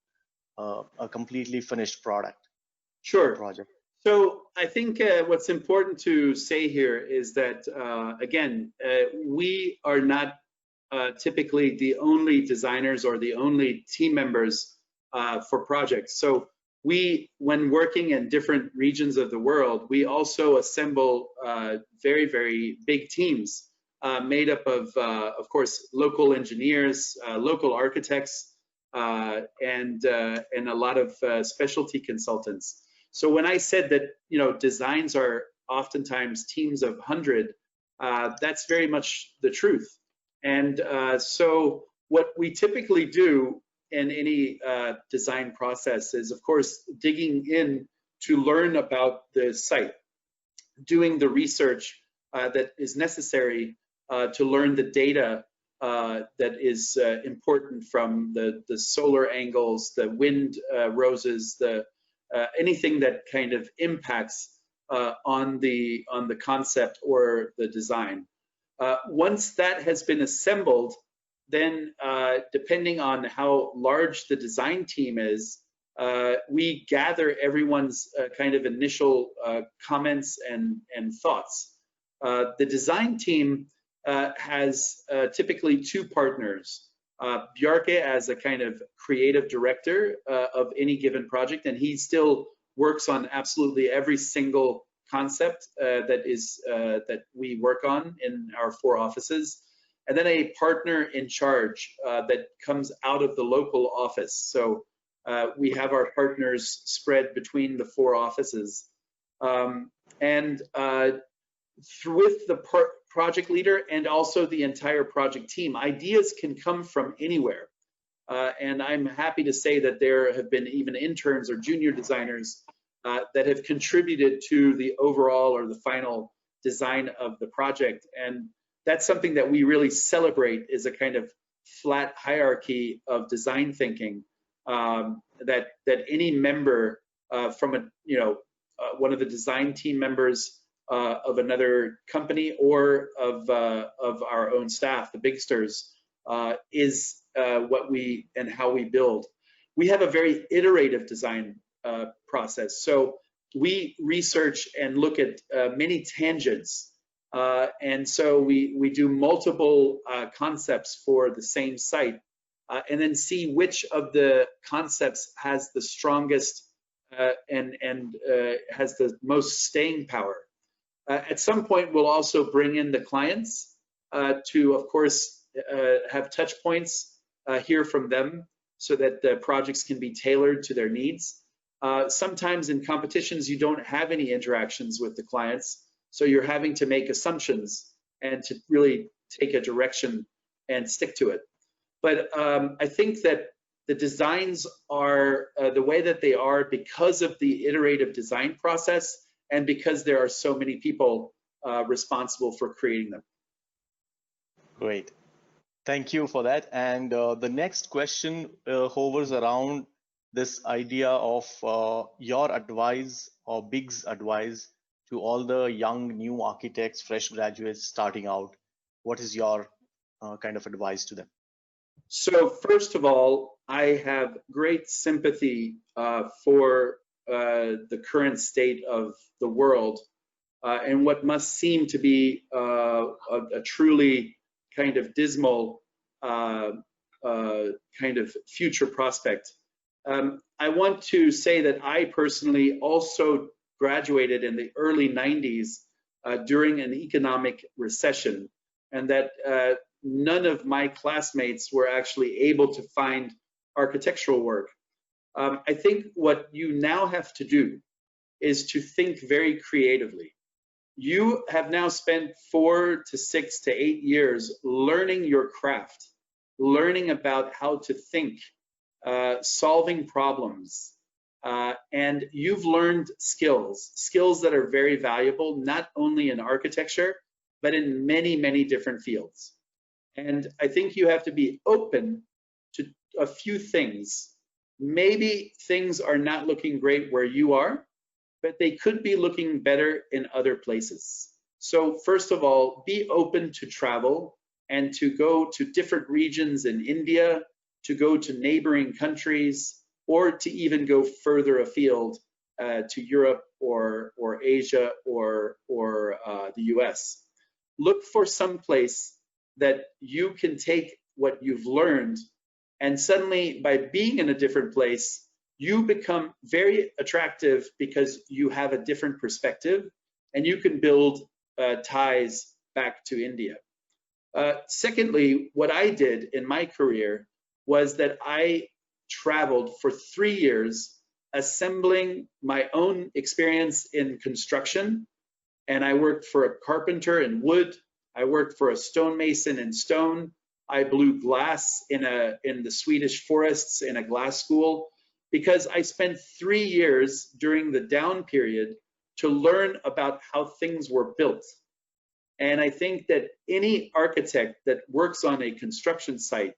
[SPEAKER 13] a completely finished product?
[SPEAKER 10] Sure.
[SPEAKER 13] Project.
[SPEAKER 10] So I think what's important to say here is that, again, we are not typically the only designers or the only team members for projects. So we, when working in different regions of the world, we also assemble very, very big teams made up of course, local engineers, local architects, and a lot of specialty consultants. So when I said that, you know, designs are oftentimes teams of 100, that's very much the truth. And so what we typically do in any design process is, of course, digging in to learn about the site, doing the research that is necessary to learn the data that is important from the solar angles, the wind roses, anything that kind of impacts on the concept or the design. Once that has been assembled, then depending on how large the design team is, we gather everyone's kind of initial comments and thoughts. The design team has typically two partners. Bjarke as a kind of creative director of any given project, and he still works on absolutely every single concept that we work on in our 4 offices. And then a partner in charge that comes out of the local office. So we have our partners spread between the 4 offices. With the project leader and also the entire project team, ideas can come from anywhere. And I'm happy to say that there have been even interns or junior designers that have contributed to the overall or the final design of the project. And that's something that we really celebrate, is a kind of flat hierarchy of design thinking, that any member from one of the design team members of another company or of our own staff, the Bigsters, is what we and how we build. We have a very iterative design process. So we research and look at many tangents. And so we do multiple concepts for the same site, and then see which of the concepts has the strongest and has the most staying power. At some point, we'll also bring in the clients to, of course, have touch points, hear from them so that the projects can be tailored to their needs. Sometimes in competitions, you don't have any interactions with the clients, so you're having to make assumptions and to really take a direction and stick to it. But I think that the designs are the way that they are because of the iterative design process and because there are so many people responsible for creating them.
[SPEAKER 13] Great. Thank you for that. And the next question hovers around this idea of your advice or Big's advice to all the young new architects, fresh graduates starting out. What is your kind of advice to them?
[SPEAKER 10] So first of all, I have great sympathy for the current state of the world and what must seem to be a truly kind of dismal kind of future prospect. I want to say that I personally also graduated in the early 90s during an economic recession, and that none of my classmates were actually able to find architectural work. I think what you now have to do is to think very creatively. You have now spent 4 to 6 to 8 years learning your craft, learning about how to think, solving problems, and you've learned skills that are very valuable, not only in architecture, but in many, many different fields. And I think you have to be open to a few things. Maybe things are not looking great where you are, but they could be looking better in other places. So first of all, be open to travel and to go to different regions in India, to go to neighboring countries, or to even go further afield to Europe or Asia or the US. Look for some place that you can take what you've learned, and suddenly by being in a different place, you become very attractive because you have a different perspective and you can build ties back to India. Secondly, what I did in my career was that I traveled for 3 years assembling my own experience in construction, and I worked for a carpenter in wood. I worked for a stonemason in stone. I blew glass in the Swedish forests in a glass school, because I spent 3 years during the down period to learn about how things were built. And I think that any architect that works on a construction site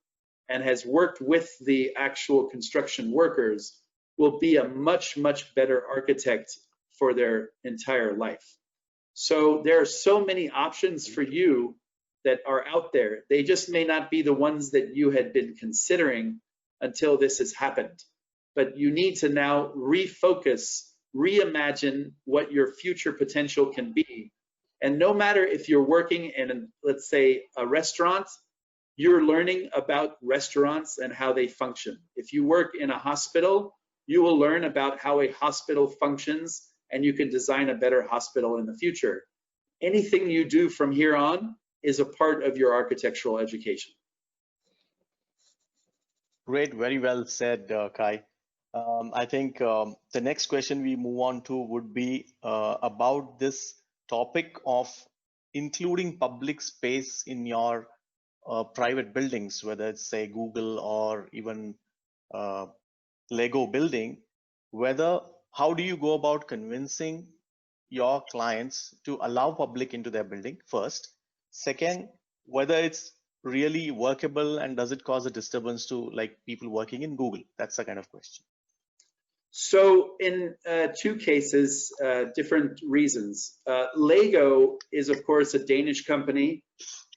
[SPEAKER 10] and has worked with the actual construction workers will be a much, much better architect for their entire life. So there are so many options for you that are out there. They just may not be the ones that you had been considering until this has happened. But you need to now refocus, reimagine what your future potential can be. And no matter if you're working in, let's say, a restaurant, you're learning about restaurants and how they function. If you work in a hospital, you will learn about how a hospital functions, and you can design a better hospital in the future. Anything you do from here on is a part of your architectural education.
[SPEAKER 13] Great, very well said, Kai. I think the next question we move on to would be about this topic of including public space in your private buildings, whether it's say Google or even Lego building. How do you go about convincing your clients to allow public into their building first? Second, whether it's really workable and does it cause a disturbance to like people working in Google? That's the kind of question.
[SPEAKER 10] So in 2 cases, different reasons. Lego is of course a Danish company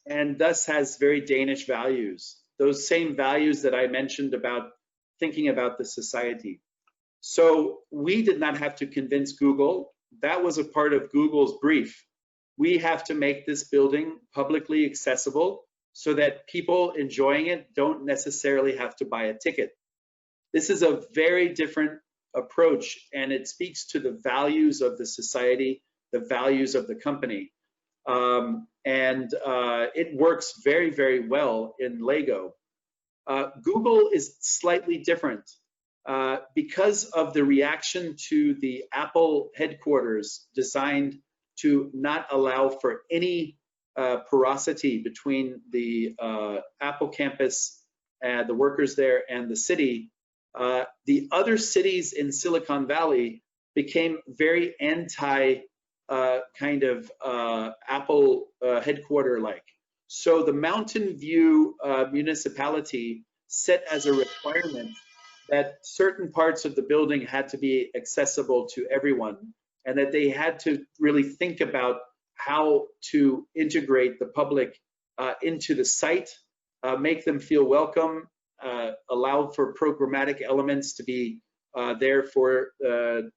[SPEAKER 10] and thus has very Danish values. Those same values that I mentioned about thinking about the society. So we did not have to convince Google. That was a part of Google's brief. We have to make this building publicly accessible so that people enjoying it don't necessarily have to buy a ticket. This is a very different approach, and it speaks to the values of the society, the values of the company. It works very, very well in Lego. Google is slightly different. because of the reaction to the Apple headquarters designed to not allow for any porosity between the Apple campus, the workers there, and the city, the other cities in Silicon Valley became very anti kind of Apple headquarter-like. So the Mountain View municipality set as a requirement that certain parts of the building had to be accessible to everyone, and that they had to really think about how to integrate the public into the site, make them feel welcome, allow for programmatic elements to be there for,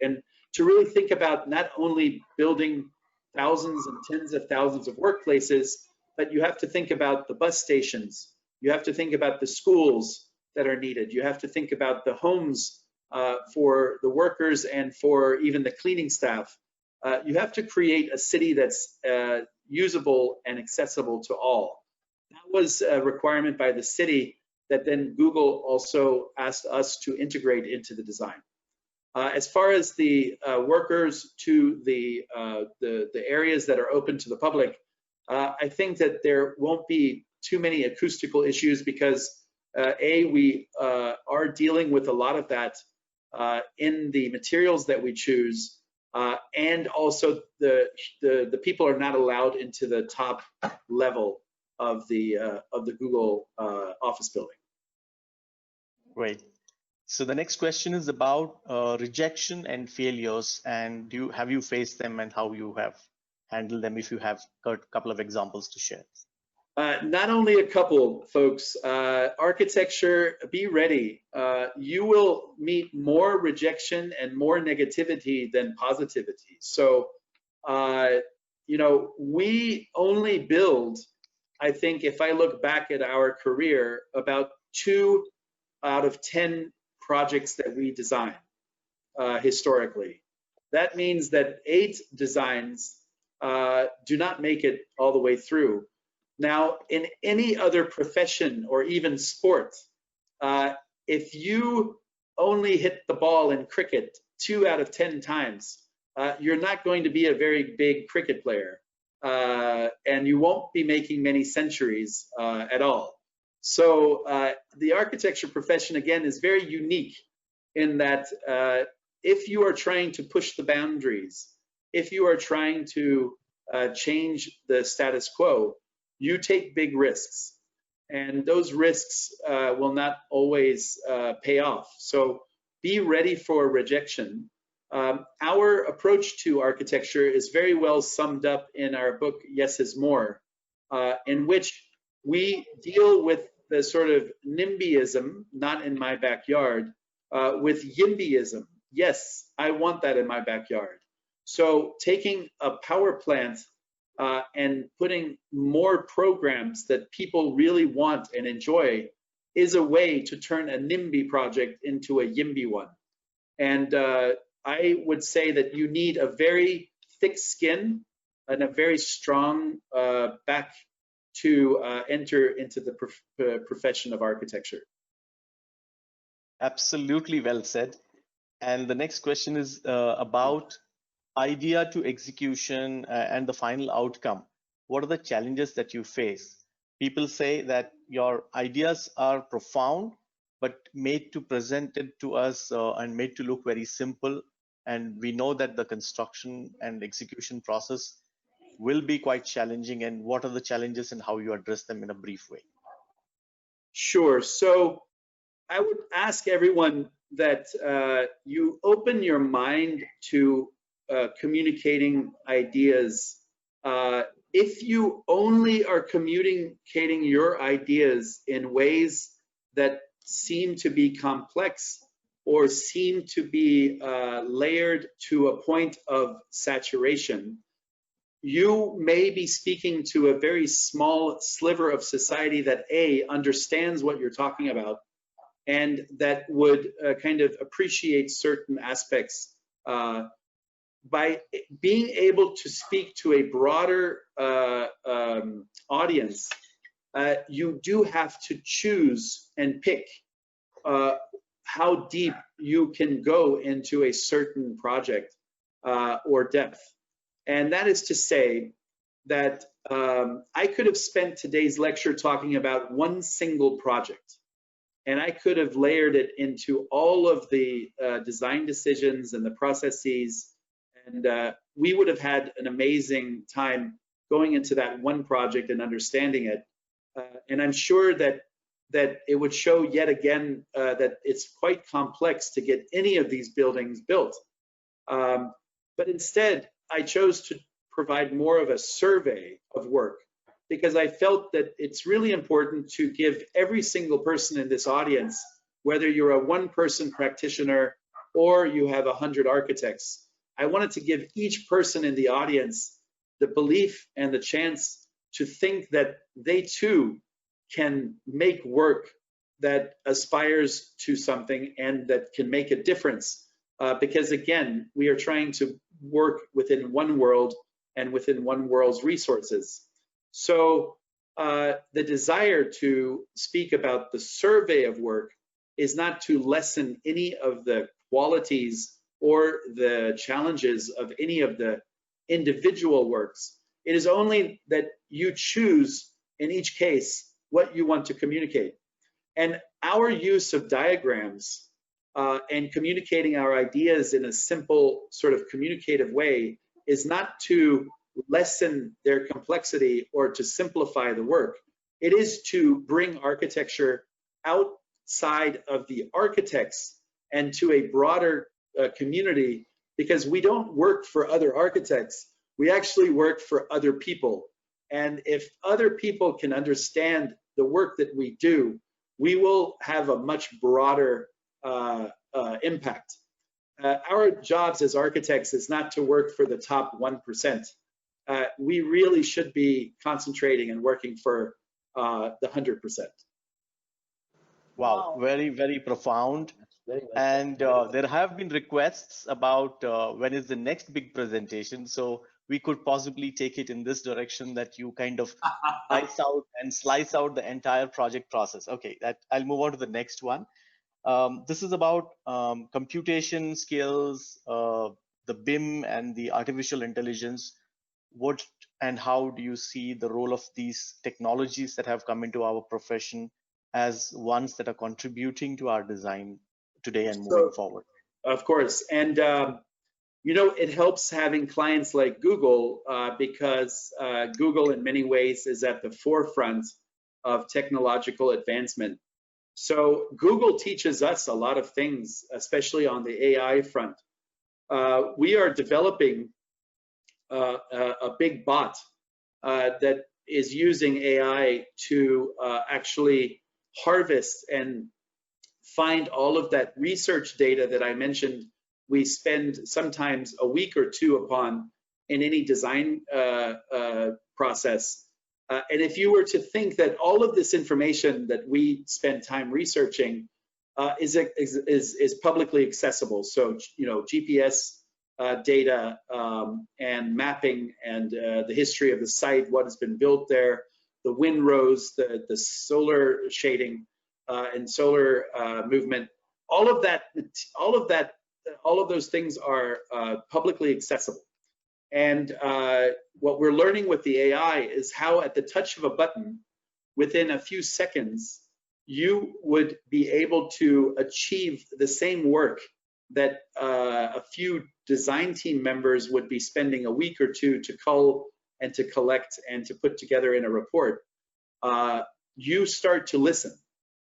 [SPEAKER 10] and to really think about not only building thousands and tens of thousands of workplaces, but you have to think about the bus stations, you have to think about the schools that are needed, you have to think about the homes for the workers and for even the cleaning staff. You have to create a city that's usable and accessible to all. That was a requirement by the city that then Google also asked us to integrate into the design. As far as the workers to the areas that are open to the public, I think that there won't be too many acoustical issues because we are dealing with a lot of that in the materials that we choose, and also the people are not allowed into the top level of the Google office building.
[SPEAKER 13] Great. So the next question is about rejection and failures, and have you faced them and how you have handled them, if you have a couple of examples to share?
[SPEAKER 10] Not only a couple, folks. Architecture, be ready. You will meet more rejection and more negativity than positivity. So, you know, we only build, I think, if I look back at our career, about 2 out of 10 projects that we design historically. That means that 8 designs do not make it all the way through. Now, in any other profession or even sport, if you only hit the ball in cricket 2 out of 10 times, you're not going to be a very big cricket player, and you won't be making many centuries at all. So the architecture profession, again, is very unique in that if you are trying to push the boundaries, if you are trying to change the status quo, you take big risks, and those risks will not always pay off. So be ready for rejection. Our approach to architecture is very well summed up in our book, Yes is More, in which we deal with the sort of NIMBYism, not in my backyard, with YIMBYism. Yes, I want that in my backyard. So taking a power plant and putting more programs that people really want and enjoy is a way to turn a NIMBY project into a YIMBY one. And I would say that you need a very thick skin and a very strong back to enter into the profession of architecture.
[SPEAKER 13] Absolutely well said. And the next question is about idea to execution and the final outcome. What are the challenges that you face? People say that your ideas are profound, but made to present it to us and made to look very simple. And we know that the construction and execution process will be quite challenging. And what are the challenges and how you address them in a brief way?
[SPEAKER 10] Sure. So I would ask everyone that you open your mind to communicating ideas. If you only are communicating your ideas in ways that seem to be complex or seem to be layered to a point of saturation, you may be speaking to a very small sliver of society that understands what you're talking about and that would kind of appreciate certain aspects. By being able to speak to a broader audience, you do have to choose and pick how deep you can go into a certain project or depth. And that is to say that I could have spent today's lecture talking about one single project, and I could have layered it into all of the design decisions and the processes, and we would have had an amazing time going into that one project and understanding it. And I'm sure that it would show yet again that it's quite complex to get any of these buildings built. But instead, I chose to provide more of a survey of work, because I felt that it's really important to give every single person in this audience, whether you're a one-person practitioner or you have 100 architects, I wanted to give each person in the audience the belief and the chance to think that they too can make work that aspires to something and that can make a difference. Because again, we are trying to work within one world and within one world's resources. So the desire to speak about the survey of work is not to lessen any of the qualities or the challenges of any of the individual works. It is only that you choose in each case what you want to communicate. And our use of diagrams and communicating our ideas in a simple sort of communicative way is not to lessen their complexity or to simplify the work. It is to bring architecture outside of the architects and to a broader community, because we don't work for other architects, we actually work for other people. And if other people can understand the work that we do, we will have a much broader impact. Our jobs as architects is not to work for the top 1%. We really should be concentrating and working for the 100%.
[SPEAKER 13] Wow, very, very profound. And there have been requests about when is the next big presentation. So we could possibly take it in this direction, that you kind of slice out the entire project process. Okay, I'll move on to the next one. This is about computation skills, the BIM and the artificial intelligence. What and how do you see the role of these technologies that have come into our profession as ones that are contributing to our design today and moving forward?
[SPEAKER 10] Of course, and you know, it helps having clients like Google because Google in many ways is at the forefront of technological advancement. So Google teaches us a lot of things, especially on the AI front. We are developing a big bot that is using AI to actually harvest and find all of that research data that I mentioned we spend sometimes a week or two upon in any design process. And if you were to think that all of this information that we spend time researching is publicly accessible, so you know, GPS data and mapping and the history of the site, what has been built there, the windrows, the solar shading and solar movement, all of those things are publicly accessible. And what we're learning with the AI is how at the touch of a button, within a few seconds, you would be able to achieve the same work that a few design team members would be spending a week or two to cull and to collect and to put together in a report. You start to listen,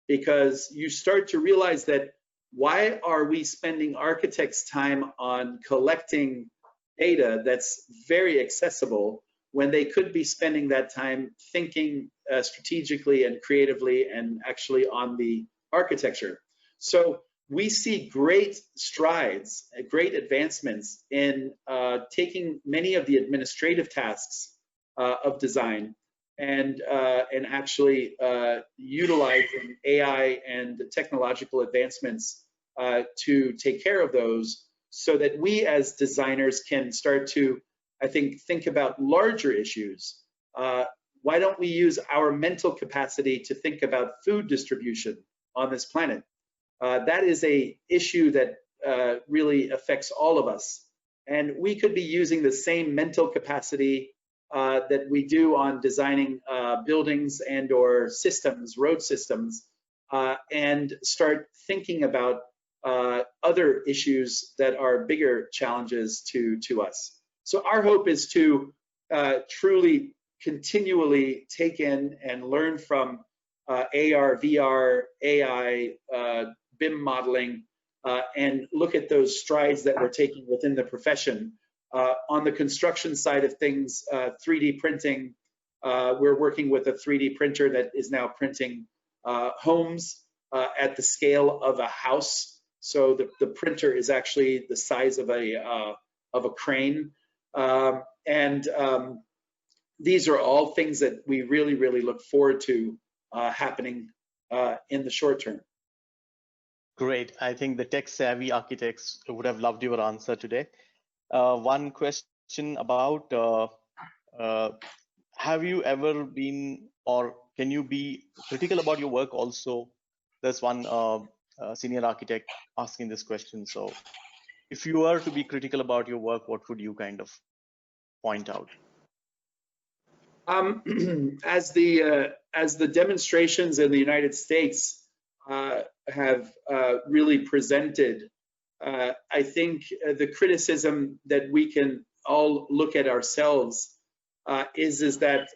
[SPEAKER 10] because you start to realize that why are we spending architects' time on collecting data that's very accessible when they could be spending that time thinking strategically and creatively and actually on the architecture? So we see great strides, great advancements in taking many of the administrative tasks of design and actually utilizing AI and technological advancements to take care of those, so that we as designers can start to, I think about larger issues. Why don't we use our mental capacity to think about food distribution on this planet? that is a issue that really affects all of us. And we could be using the same mental capacity that we do on designing buildings and or systems, road systems, and start thinking about other issues that are bigger challenges to us. So our hope is to truly continually take in and learn from AR, VR, AI, BIM modeling, and look at those strides that we're taking within the profession. On the construction side of things, 3D printing, we're working with a 3D printer that is now printing homes at the scale of a house. So the printer is actually the size of a crane. These are all things that we really, really look forward to happening in the short term.
[SPEAKER 13] Great. I think the tech-savvy architects would have loved your answer today. One question about, have you ever been, or can you be critical about your work also? There's one senior architect asking this question. So if you were to be critical about your work, what would you kind of point out?
[SPEAKER 10] As the demonstrations in the United States have really presented, I think the criticism that we can all look at ourselves is that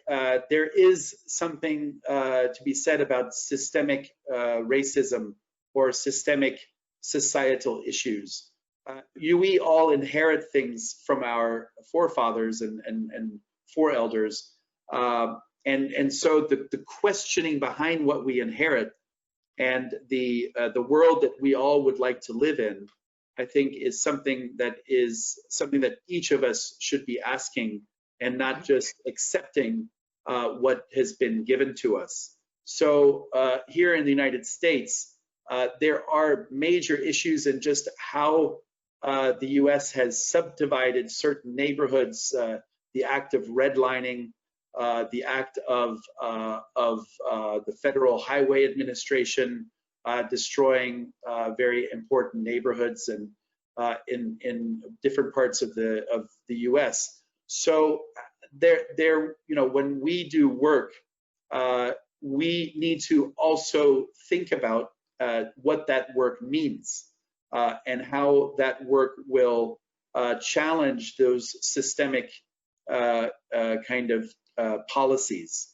[SPEAKER 10] there is something to be said about systemic racism or systemic societal issues. We all inherit things from our forefathers and foreelders. And so the questioning behind what we inherit and the world that we all would like to live in, I think is something that each of us should be asking and not just accepting what has been given to us. So here in the United States, there are major issues in just how the US has subdivided certain neighborhoods, the act of redlining, the act of the Federal Highway Administration destroying very important neighborhoods and in different parts of the U.S. So when we do work, we need to also think about what that work means and how that work will challenge those systemic kind of policies,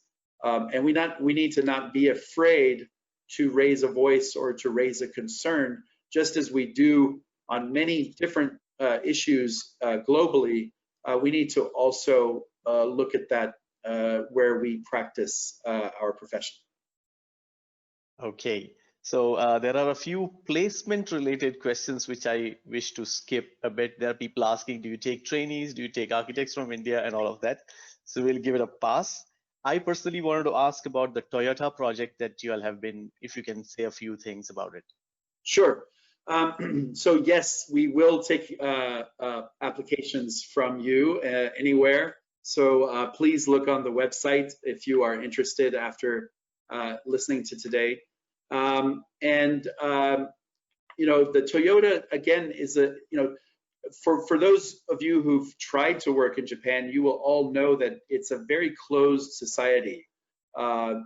[SPEAKER 10] and we need to not be afraid to raise a voice or to raise a concern, just as we do on many different issues globally. We need to also look at that where we practice our profession.
[SPEAKER 13] Okay, so there are a few placement related questions which I wish to skip a bit. There are people asking, do you take trainees, do you take architects from India, and all of that. So we'll give it a pass. I personally wanted to ask about the Toyota project that you all have been, if you can say a few things about it.
[SPEAKER 10] Sure. So yes, we will take applications from you anywhere. So please look on the website if you are interested after listening to today. The Toyota, again, is a, for those of you who've tried to work in Japan, you will all know that it's a very closed society.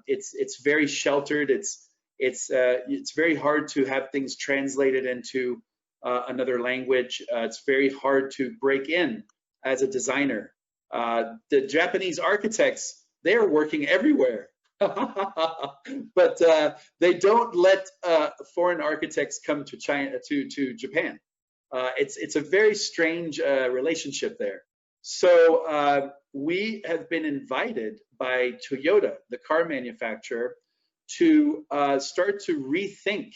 [SPEAKER 10] It's very sheltered. It's very hard to have things translated into another language. It's very hard to break in as a designer. The Japanese architects, they are working everywhere. But they don't let foreign architects come to Japan. It's a very strange relationship there. So we have been invited by Toyota, the car manufacturer, to start to rethink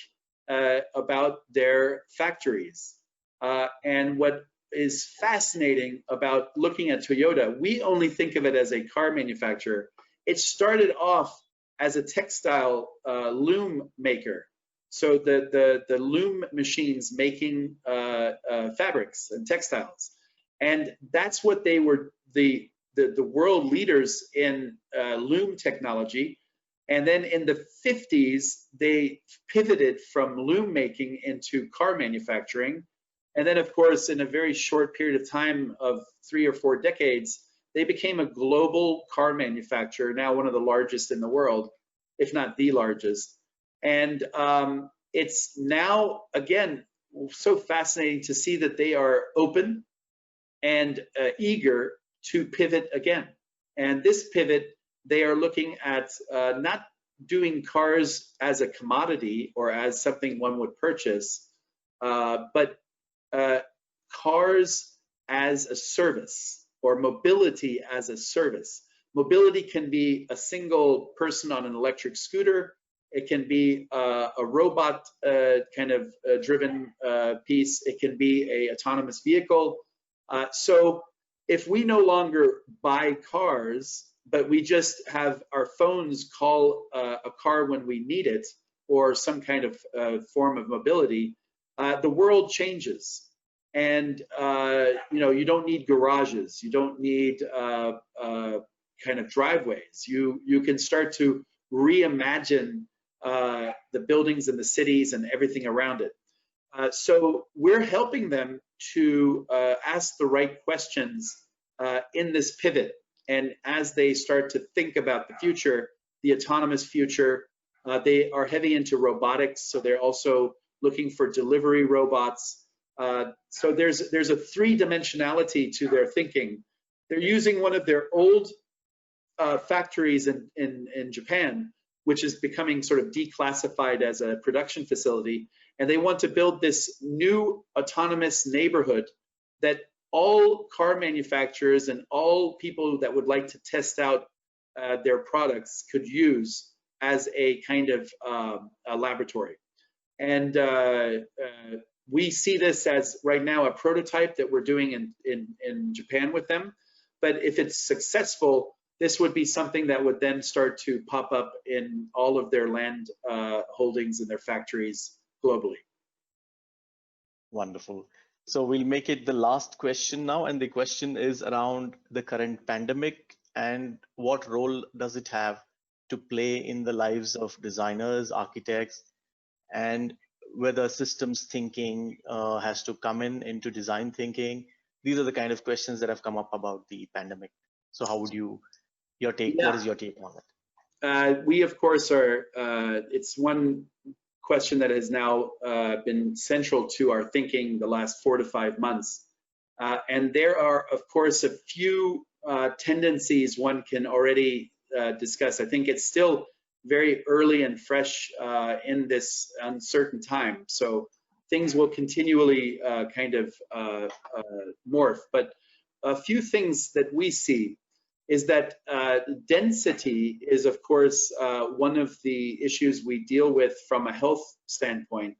[SPEAKER 10] about their factories. And what is fascinating about looking at Toyota, we only think of it as a car manufacturer. It started off as a textile loom maker. So the loom machines making fabrics and textiles. And that's what they were, the world leaders in loom technology. And then in the 50s, they pivoted from loom making into car manufacturing. And then, of course, in a very short period of time of 3 or 4 decades, they became a global car manufacturer, now one of the largest in the world, if not the largest. And it's now, again, so fascinating to see that they are open and eager to pivot again. And this pivot, they are looking at not doing cars as a commodity or as something one would purchase, but cars as a service, or mobility as a service. Mobility can be a single person on an electric scooter. It can be a robot kind of driven piece. It can be an autonomous vehicle. So if we no longer buy cars, but we just have our phones call a car when we need it, or some kind of form of mobility, the world changes. And you don't need garages. You don't need kind of driveways. You can start to reimagine the buildings and the cities and everything around it. So we're helping them to ask the right questions in this pivot. And as they start to think about the future, the autonomous future, they are heavy into robotics. So they're also looking for delivery robots. So there's a 3-dimensionality to their thinking. They're using one of their old factories in Japan, which is becoming sort of declassified as a production facility. And they want to build this new autonomous neighborhood that all car manufacturers and all people that would like to test out their products could use as a kind of a laboratory. And we see this as right now a prototype that we're doing in Japan with them. But if it's successful, this would be something that would then start to pop up in all of their land holdings and their factories globally.
[SPEAKER 13] Wonderful. So we'll make it the last question now, and the question is around the current pandemic and what role does it have to play in the lives of designers, architects, and whether systems thinking has to come into design thinking. These are the kind of questions that have come up about the pandemic. So how would your take, what is your take on it?
[SPEAKER 10] We, of course, are, it's one question that has now been central to our thinking the last 4 to 5 months. And there are, of course, a few tendencies one can already discuss. I think it's still very early and fresh in this uncertain time. So things will continually kind of morph. But a few things that we see is that density is, of course, one of the issues we deal with from a health standpoint,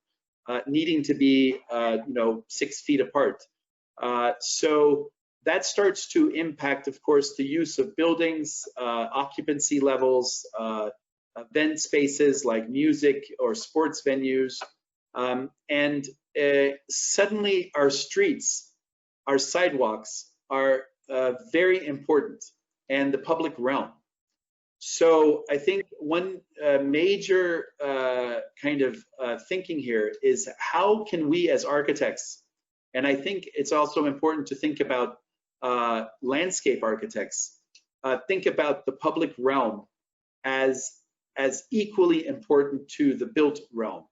[SPEAKER 10] needing to be, 6 feet apart. So that starts to impact, of course, the use of buildings, occupancy levels, event spaces like music or sports venues. And suddenly our streets, our sidewalks are very important, and the public realm. So I think one major kind of thinking here is how can we as architects, and I think it's also important to think about landscape architects, think about the public realm as equally important to the built realm.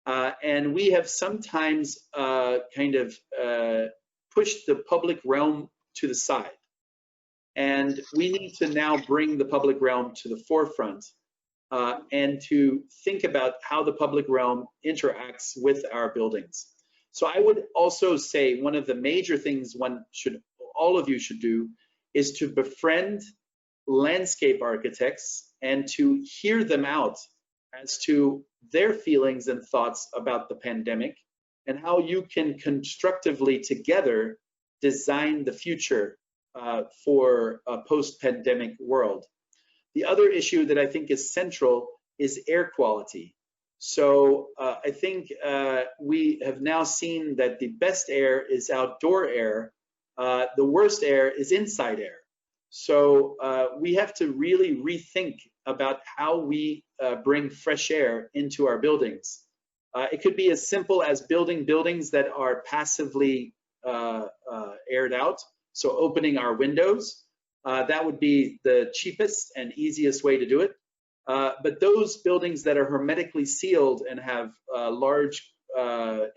[SPEAKER 10] And we have sometimes kind of pushed the public realm to the side. And we need to now bring the public realm to the forefront and to think about how the public realm interacts with our buildings. So I would also say one of the major things all of you should do is to befriend landscape architects and to hear them out as to their feelings and thoughts about the pandemic and how you can constructively together design the future for a post-pandemic world. The other issue that I think is central is air quality. So I think we have now seen that the best air is outdoor air. The worst air is inside air. So we have to really rethink about how we bring fresh air into our buildings. It could be as simple as building buildings that are passively aired out, so opening our windows. That would be the cheapest and easiest way to do it. But those buildings that are hermetically sealed and have large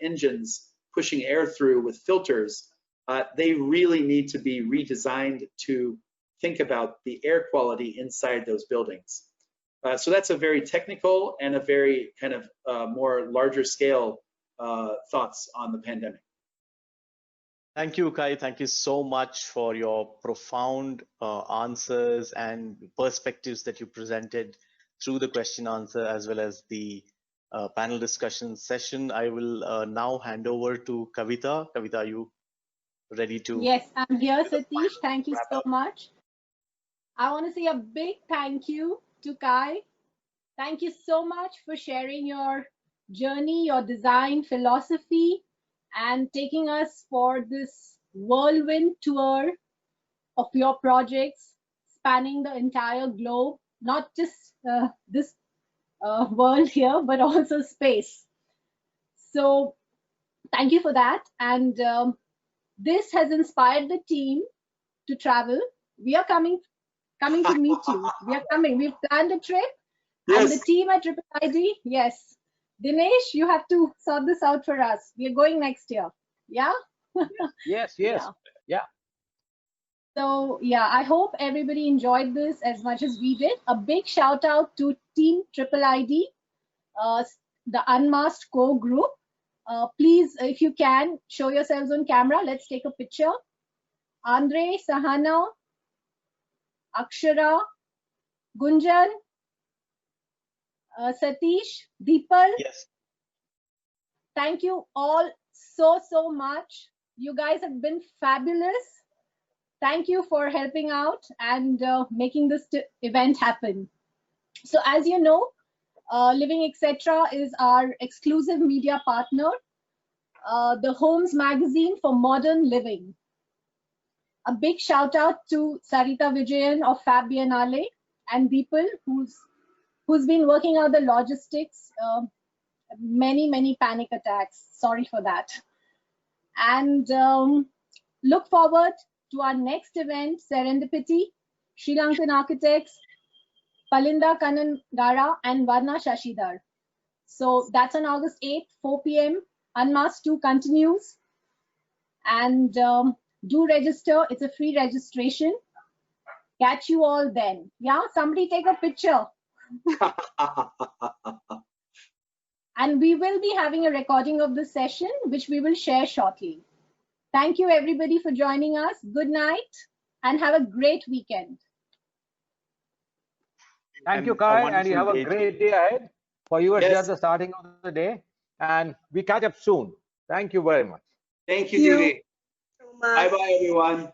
[SPEAKER 10] engines pushing air through with filters, they really need to be redesigned to think about the air quality inside those buildings. So that's a very technical and a very kind of more larger scale thoughts on the pandemic.
[SPEAKER 13] Thank you, Kai. Thank you so much for your profound answers and perspectives that you presented through the question answer as well as the panel discussion session. I will now hand over to Kavita. Kavita, are you ready to?
[SPEAKER 6] Yes, I'm here, Satish. Thank you so much. I want to say a big thank you to Kai. Thank you so much for sharing your journey, your design philosophy, and taking us for this whirlwind tour of your projects spanning the entire globe, not just this world here, but also space. So thank you for that. And this has inspired the team to travel. We are coming to meet you. We are coming. We've planned a trip. Yes. And the team at Triple ID, yes. Dinesh, you have to sort this out for us. We are going next year. Yeah?
[SPEAKER 12] Yes. Yeah.
[SPEAKER 6] So, yeah, I hope everybody enjoyed this as much as we did. A big shout out to Team Triple ID, the Unmasked Core Group. Please, if you can, show yourselves on camera. Let's take a picture. Andre, Sahana, Akshara, Gunjan, Satish, Deepal.
[SPEAKER 13] Yes.
[SPEAKER 6] Thank you all so much. You guys have been fabulous. Thank you for helping out and making this event happen. So as you know, Living Etc. is our exclusive media partner, the Homes magazine for modern living. A big shout out to Sarita Vijayan of Fab Biennale and Deepal, who's been working out the logistics. Many panic attacks. Sorry for that. And look forward to our next event, Serendipity, Sri Lankan Architects, Palinda Kanangara and Varna Shashidhar. So that's on August 8th, 4 p.m. Unmasked 2 continues. And do register. It's a free registration. Catch you all then. Yeah, somebody take a picture. And we will be having a recording of the session, which we will share shortly. Thank you, everybody, for joining us. Good night and have a great weekend.
[SPEAKER 12] Thank you, Kai, and you have a great day ahead. For you, it's just the starting of the day, and we catch up soon. Thank you very much.
[SPEAKER 10] Thank you, Judy. Bye-bye, everyone.